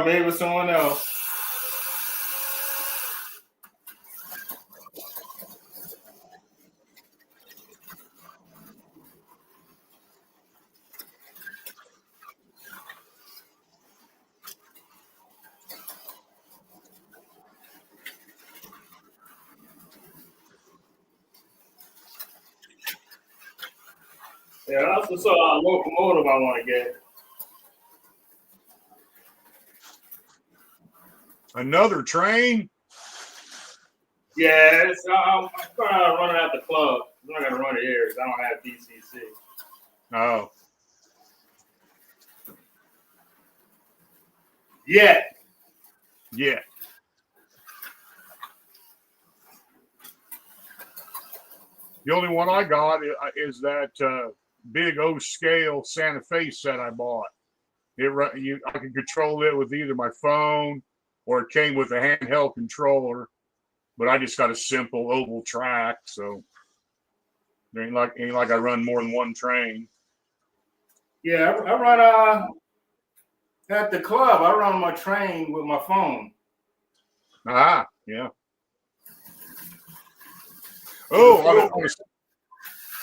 Maybe it was someone else. Yeah, I also saw a locomotive I want to get. Another train? Yeah, I'm trying to run it at the club. I'm not gonna run it here because I don't have DCC. Oh. Yeah. Yeah. The only one I got is that big O scale Santa Fe set I bought. I can control it with either my phone or it came with a handheld controller, but I just got a simple oval track, so it ain't like I run more than one train. Yeah, I run at the club. I run my train with my phone. Ah, yeah. Oh,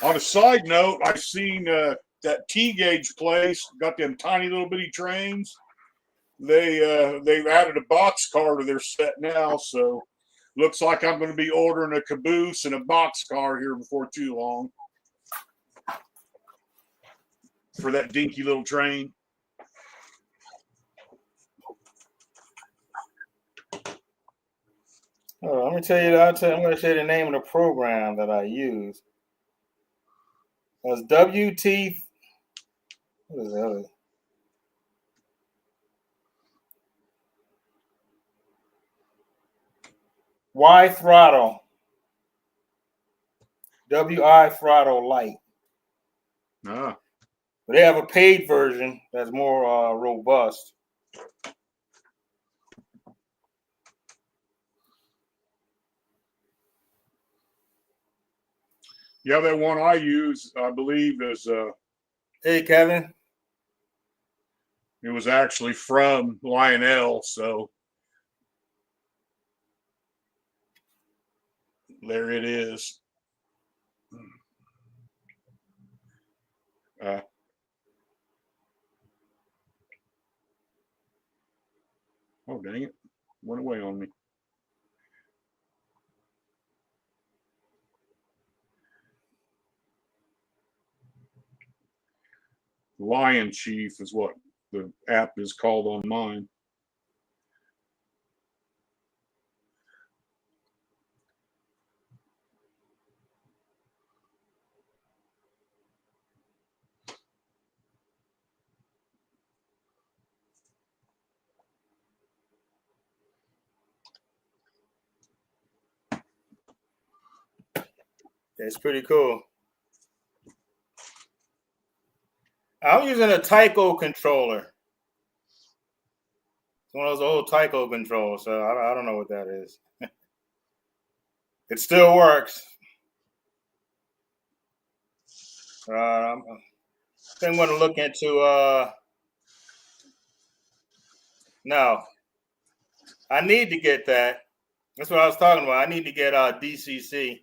on a side note, I've seen that T-gauge place got them tiny little bitty trains. They've added a boxcar to their set now, so looks like I'm going to be ordering a caboose and a boxcar here before too long for that dinky little train. Oh, let me tell you. I'm going to tell you the name of the program that I use. It was WT. What is that? Y throttle. WI throttle light. Ah. But they have a paid version that's more robust. Yeah, that one I use, I believe, is Hey, Kevin. it was actually from Lionel, so there it is. Oh, dang it. Went away on me. Lion Chief is what the app is called on mine. It's pretty cool. I'm using a Tyco controller. It's one of those old Tyco controls, so I don't know what that is. It still works. I think I'm going to look into. No, I need to get that. That's what I was talking about. I need to get DCC.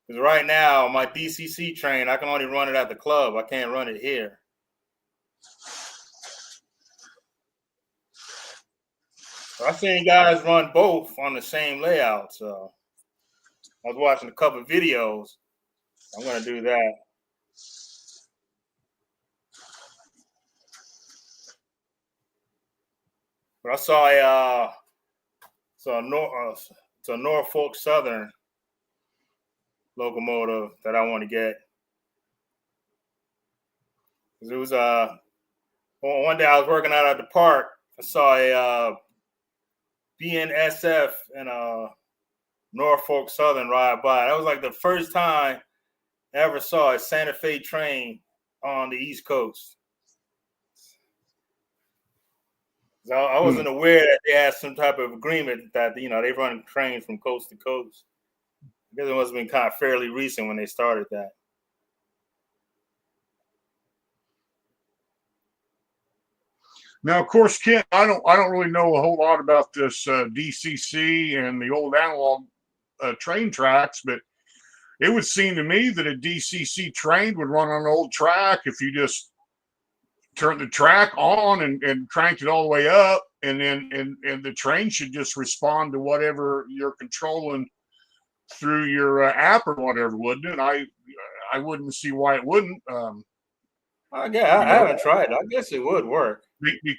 Because right now, my DCC train, I can only run it at the club. I can't run it here. I've seen guys run both on the same layout. So I was watching a couple of videos. I'm going to do that. But I saw a Norfolk Southern locomotive that I want to get. It was one day I was working out at the park. I saw a BNSF and a Norfolk Southern ride by. That was like the first time I ever saw a Santa Fe train on the East Coast. So I wasn't aware that they had some type of agreement that they run trains from coast to coast. I guess it must have been kind of fairly recent when they started that. Now, of course, Kent, I don't really know a whole lot about this DCC and the old analog train tracks, but it would seem to me that a DCC train would run on an old track if you just turn the track on and cranked it all the way up, and then and the train should just respond to whatever you're controlling through your app or whatever, wouldn't it? I I wouldn't see why it wouldn't. I haven't tried it. I guess it would work.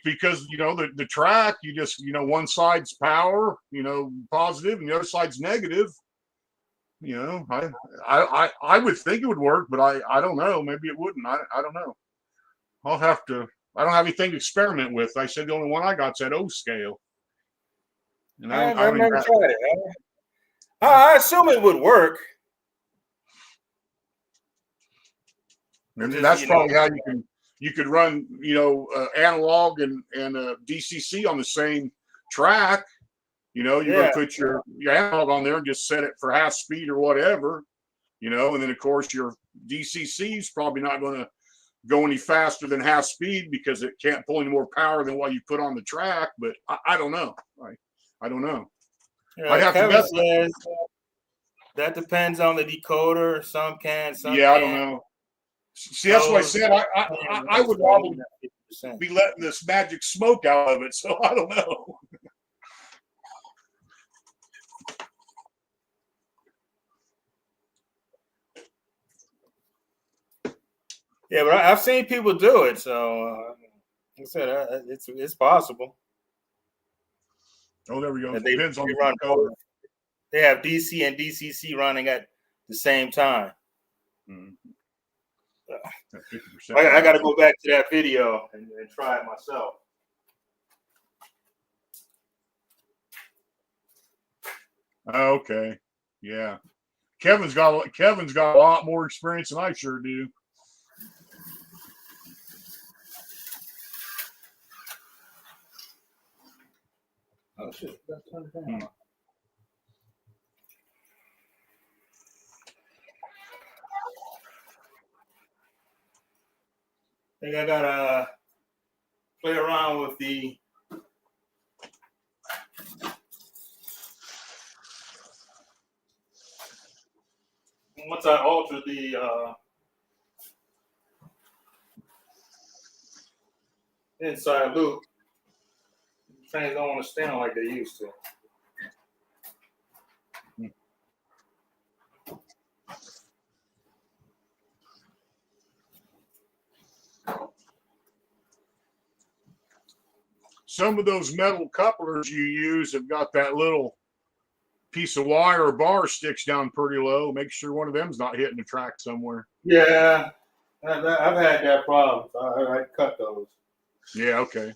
Because the track, you just one side's power, positive, and the other side's negative. I would think it would work, but I don't know. Maybe it wouldn't. I don't know. I'll have to. I don't have anything to experiment with. I said the only one I got's that O scale. And I've never tried it. I assume it would work. And that's probably how you could run analog and DCC on the same track. You're going to put your analog on there and just set it for half speed or whatever, and then of course your DCC is probably not going to go any faster than half speed because it can't pull any more power than what you put on the track. But I don't know. I don't know. Yeah, I'd have Kevin to guess. Says that depends on the decoder. Some can, some yeah, can't. I don't know. See, that's what I said. I would probably be letting this magic smoke out of it, so I don't know. Yeah, but I've seen people do it, so like I said, it's possible. Oh, there we go. They Depends on the run decoder. They have DC and DCC running at the same time. Mm-hmm. I got to go back to that video and try it myself. Okay, yeah. Kevin's got a lot more experience than I sure do. Oh shit! That's turned down. I think I gotta play around with the once I alter the inside loop, things don't want to stand like they used to. Some of those metal couplers you use have got that little piece of wire or bar sticks down pretty low. Make sure one of them's not hitting the track somewhere. Yeah, I've had that problem. So I cut those. Yeah, okay.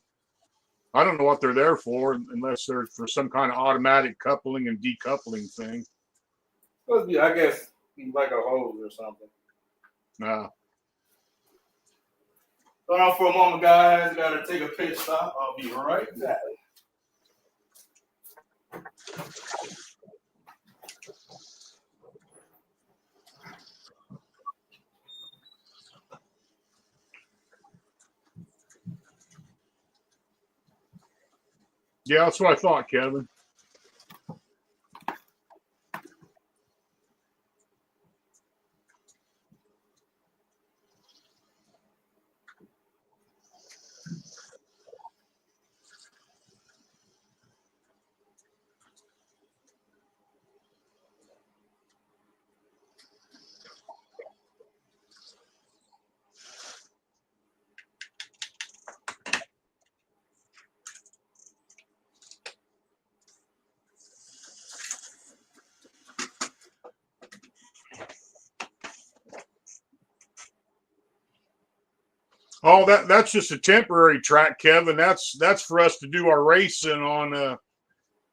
I don't know what they're there for unless they're for some kind of automatic coupling and decoupling thing. Supposed to be, I guess, like a hose or something. Nah. Hold on for a moment, guys. Got to take a pit stop. I'll be right back. Yeah, that's what I thought, Kevin. Oh, that's just a temporary track, Kevin. That's for us to do our racing on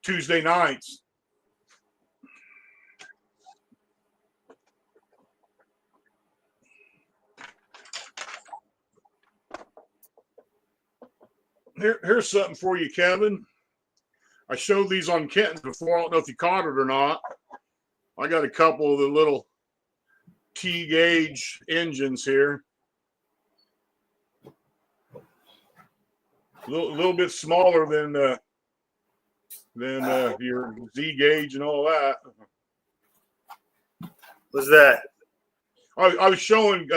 Tuesday nights. Here's something for you, Kevin. I showed these on Kenton's before. I don't know if you caught it or not. I got a couple of the little T-gauge engines here. A little bit smaller than your Z gauge and all that. What's that? I was showing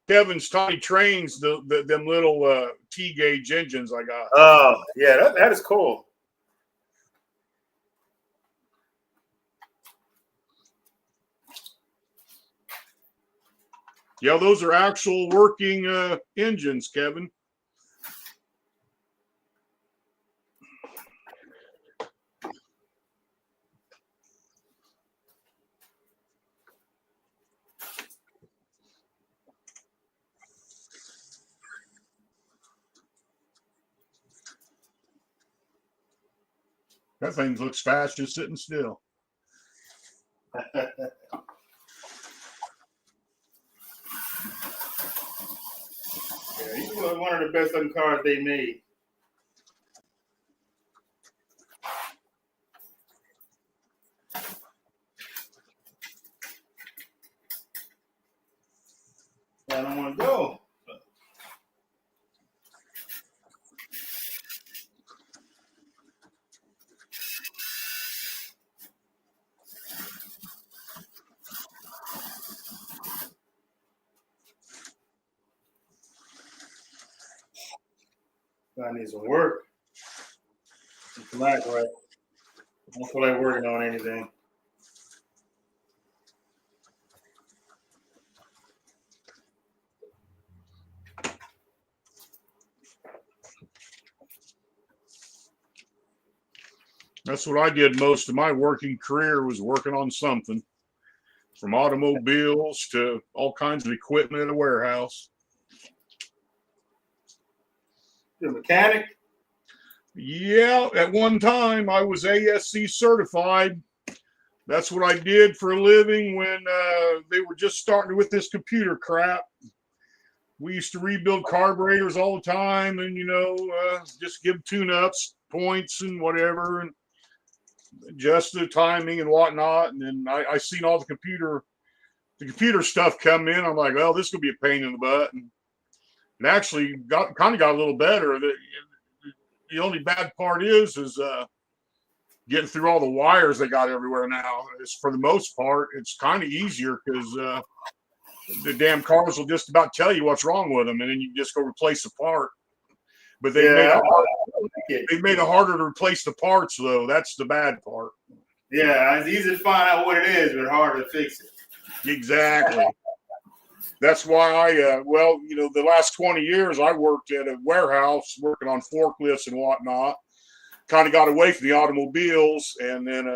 Kevin's tiny trains them little T gauge engines I got. Oh yeah, that is cool. Yeah, those are actual working engines, Kevin. That thing looks fast just sitting still. Yeah, he's one of the best looking cars they made. I don't want to go. I need some work. Come back, right? I don't feel like working on anything. That's what I did most of my working career, was working on something, from automobiles to all kinds of equipment at a warehouse. You're a mechanic? Yeah, at one time I was ASC certified. That's what I did for a living when they were just starting with this computer crap. We used to rebuild carburetors all the time, and just give tune-ups, points, and whatever, and adjust the timing and whatnot. And then I seen all the computer stuff come in. I'm like, well, this could be a pain in the butt. And it actually got a little better. The only bad part is getting through all the wires they got everywhere now. For the most part, it's kind of easier because the damn cars will just about tell you what's wrong with them, and then you just go replace the part. But they've made it harder to replace the parts, though. That's the bad part. Yeah, it's easy to find out what it is, but harder to fix it. Exactly. That's why the last 20 years I worked at a warehouse working on forklifts and whatnot. Kind of got away from the automobiles, and then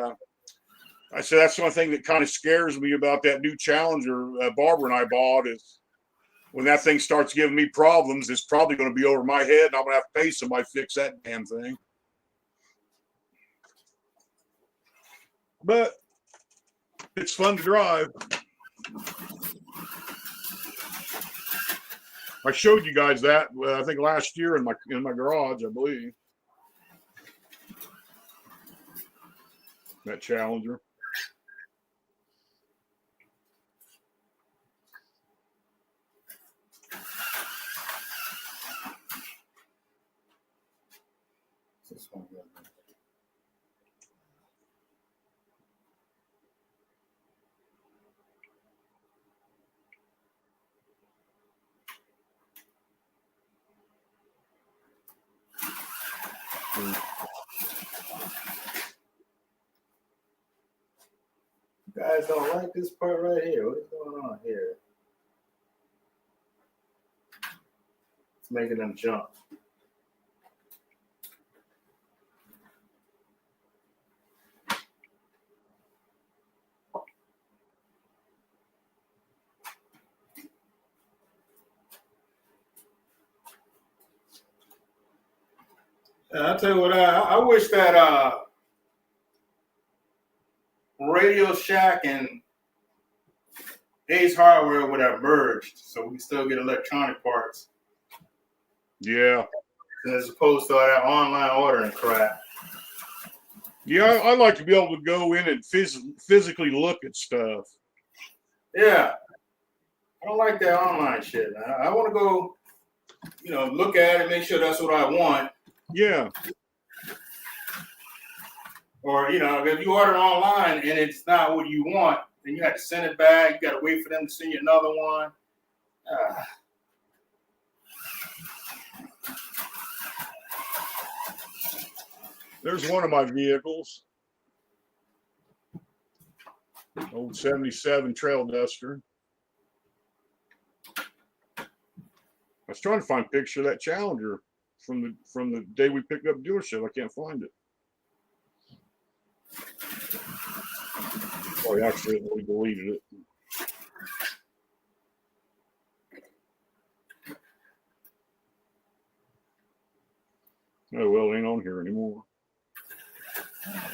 I said that's the only thing that kind of scares me about that new Challenger Barbara and I bought, is when that thing starts giving me problems, it's probably going to be over my head, and I'm going to have to pay somebody to fix that damn thing. But it's fun to drive. I showed you guys that I think last year in my garage, I believe. That Challenger. This one goes. You guys don't like this part right here. What is going on here? It's making them jump. And I'll tell you what, I wish that Radio Shack and Ace Hardware would have merged, so we can still get electronic parts. Yeah. As opposed to all that online ordering crap. Yeah, I like to be able to go in and physically look at stuff. Yeah. I don't like that online shit. I want to go, look at it, make sure that's what I want. Yeah. Or, if you order online and it's not what you want, then you have to send it back. You got to wait for them to send you another one. There's one of my vehicles. Old 77 Trail Duster. was trying to find a picture of that Challenger from the day we picked up dealership. I can't find it. Oh, I accidentally deleted it. Oh, well, it ain't on here anymore.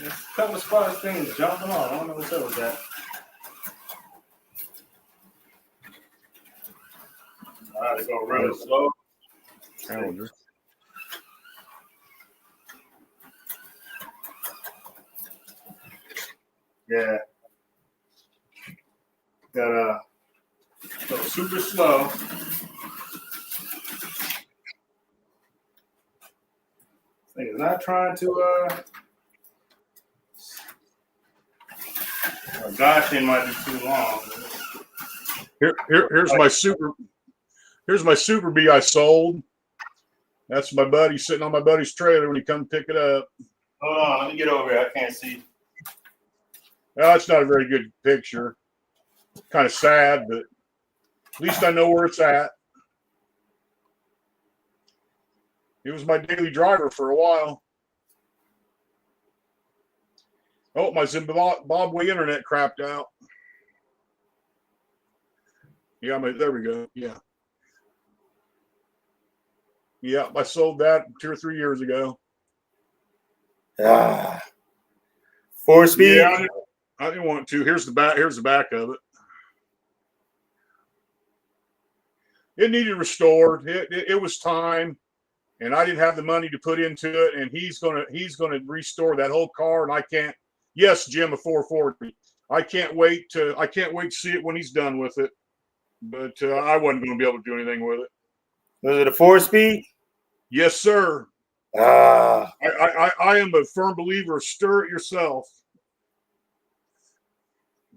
There's a couple of spots things jumping on. I don't know what's up with that. All right, it's going real slow. Challenger. Yeah. Got go super slow. Thing is not trying to Gotcha might be too long. Here's my Super Bee I sold. That's my buddy sitting on my buddy's trailer when he come pick it up. Hold on, let me get over here. I can't see. Well, it's not a very good picture. Kind of sad, but at least I know where it's at. It was my daily driver for a while. Oh, my Zimbabwe internet crapped out. Yeah, there we go. Yeah. Yeah, I sold that 2 or 3 years ago. 4-speed? Yeah, I didn't want to. Here's the back of it. It needed restored. It was time, and I didn't have the money to put into it. And he's gonna restore that whole car, and I can't. Yes, Jim, a 440. I can't wait to see it when he's done with it. But I wasn't going to be able to do anything with it. Was it a 4-speed? Yes, sir. I am a firm believer of stir it yourself.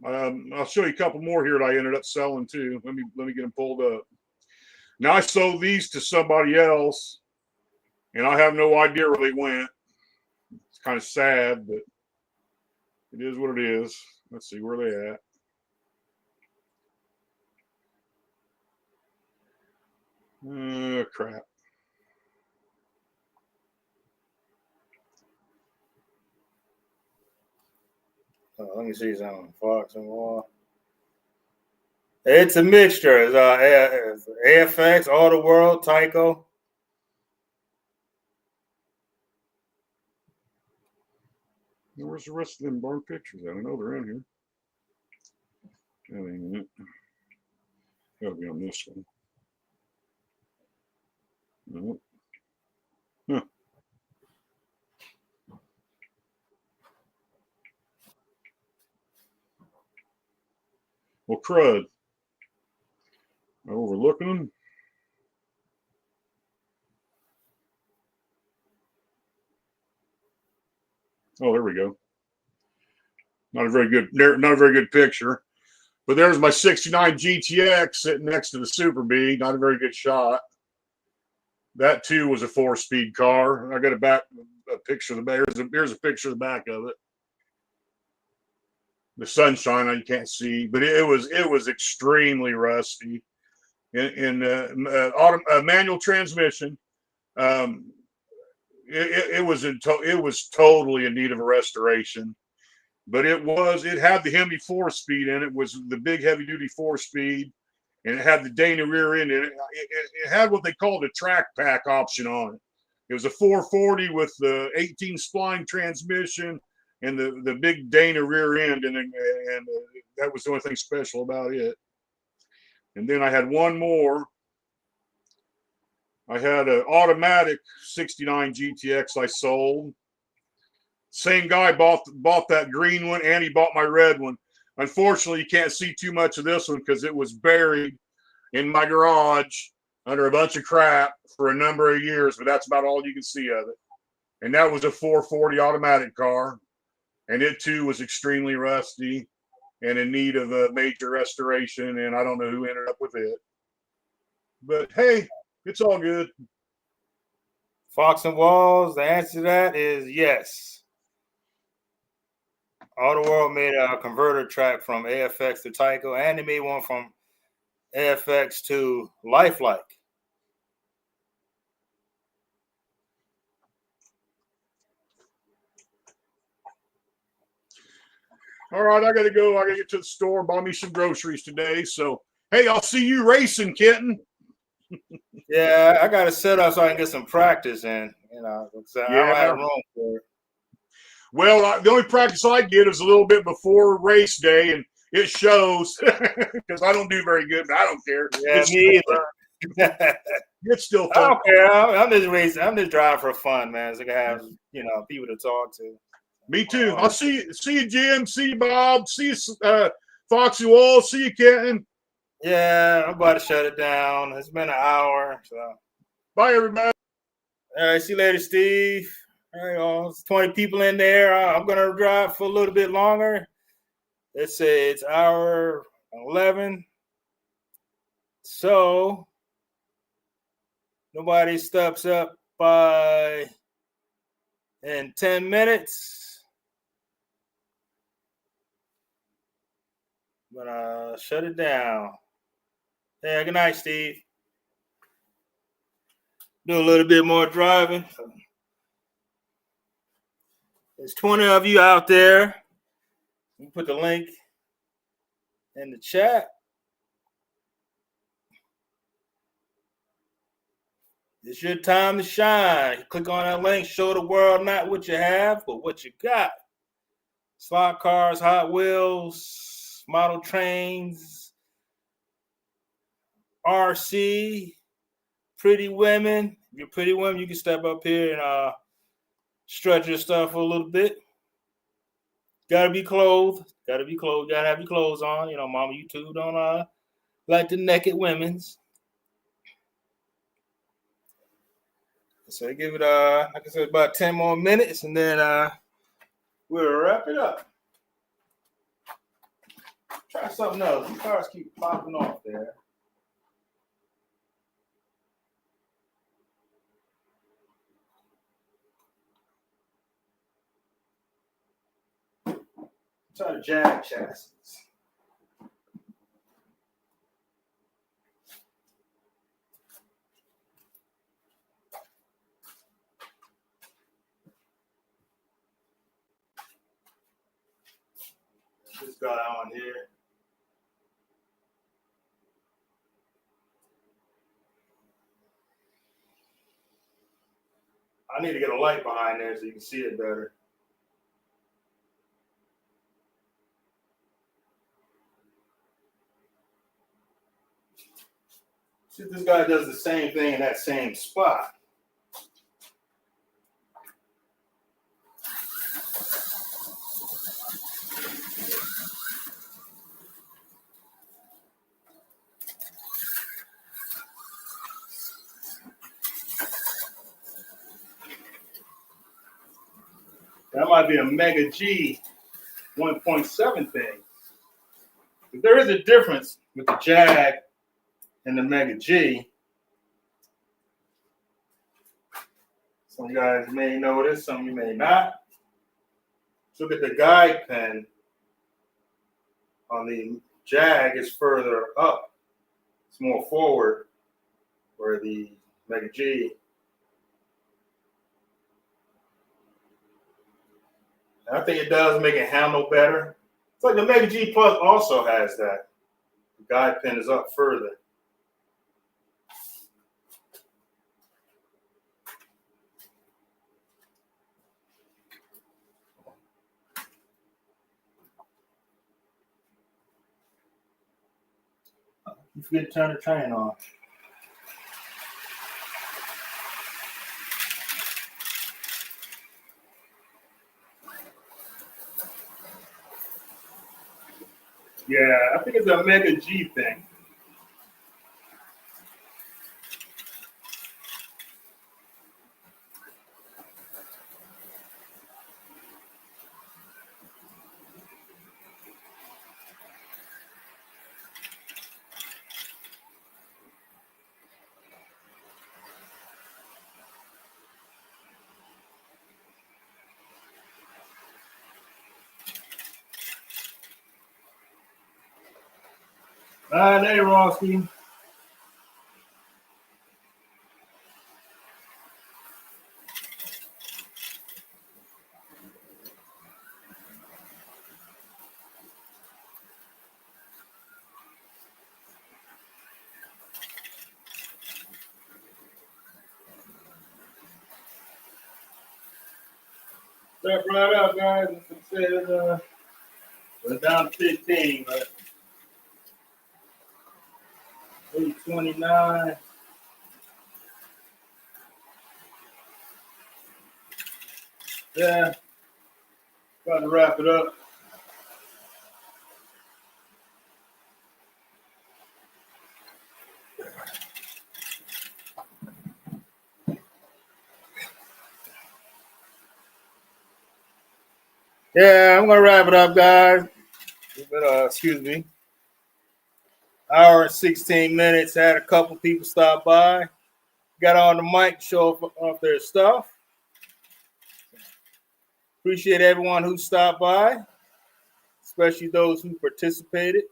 I'll show you a couple more here that I ended up selling too. Let me get them pulled up. Now I sold these to somebody else, and I have no idea where they went. It's kind of sad, but it is what it is. Let's see where they at. Crap. let me see something. Fox and Wall. It's a mixture. It's AFX, All the World, Tyco. Where's the rest of them barn pictures? I don't know they're in here. That ain't it. Gotta be on this one. No. Huh. Well, crud. Am I overlooking them? Oh, there we go. Not a very good picture. But there's my 69 GTX sitting next to the Super Bee. Not a very good shot. That too was a 4-speed car. I got a picture of the back. Here's a picture of the back of it. The sunshine you can't see, but it was extremely rusty. In manual transmission, it was totally in need of a restoration. But it had the Hemi 4-speed in it. Was the big heavy duty 4-speed, and it had the Dana rear end in it. It had what they called a track pack option on it. It was a 440 with the 18 spline transmission and the big Dana rear end, and that was the only thing special about it. And then I had one more. I had an automatic 69 GTX I sold. Same guy bought that green one, and he bought my red one. Unfortunately, you can't see too much of this one because it was buried in my garage under a bunch of crap for a number of years, but that's about all you can see of it. And that was a 440 automatic car, and it too was extremely rusty and in need of a major restoration, and I don't know who ended up with it. But hey, it's all good. Fox and Walls, the answer to that is yes. All the World made a converter track from AFX to Tyco, and they made one from AFX to Lifelike. All right, I got to go. I got to get to the store, buy me some groceries today. So, hey, I'll see you racing, Kenton. Yeah, I got to set up so I can get some practice in. You know, 'cause I don't have room for it. Well, the only practice I get is a little bit before race day, and it shows because I don't do very good, but I don't care. Yeah, me either. It's still I fun. don't care. I'm just racing. I'm just driving for fun, man. So I can have people to talk to. Me too. I'll see you, Jim. See you, Bob. See you, Foxy Wols. See you, Kenton. Yeah, I'm about to shut it down. It's been an hour. So. Bye, everybody. All right, see you later, Steve. All right, all. It's 20 people in there. I'm going to drive for a little bit longer. Let's say it's hour 11. So nobody steps up by in 10 minutes. I'm going to shut it down. Yeah, good night, Steve. Do a little bit more driving. There's 20 of you out there. You put the link in the chat. It's your time to shine. Click on that link. Show the world not what you have, but what you got. Slot cars, Hot Wheels, model trains, RC, pretty women. If you're pretty women, you can step up here and stretch your stuff for a little bit. Gotta be clothed. Gotta have your clothes on. You know, mama, you too don't like the naked women's. So I give it like I said, about 10 more minutes, and then we'll wrap it up. Try something else. These cars keep popping off there. Try to Jag chassis. Just got on here. I need to get a light behind there so you can see it better. See if this guy does the same thing in that same spot. That might be a Mega G 1.7 thing. But there is a difference with the Jag and the Mega G. Some of you guys may know this, some of you may not. Look at the guide pin on the Jag is further up. It's more forward, where the Mega G. And I think it does make it handle better. It's like the Mega G Plus also has that. The guide pin is up further. You forget to turn the train on. Yeah, I think it's a Mega G thing. Hey, Roski. Step right up, guys. As I said, we're down to 15, but 829. Yeah, about to wrap it up. Yeah, I'm gonna wrap it up, guys. Excuse me. Hour and 16 minutes. Had a couple people stop by. Got on the mic, show off their stuff. Appreciate everyone who stopped by, especially those who participated.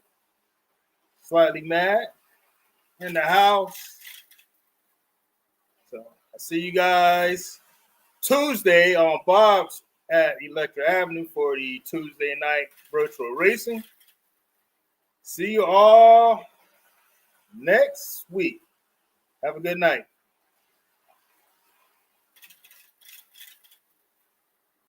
Slightly mad in the house. So I see you guys Tuesday on Bob's at Electric Avenue for the Tuesday night virtual racing. See you all next week. Have a good night.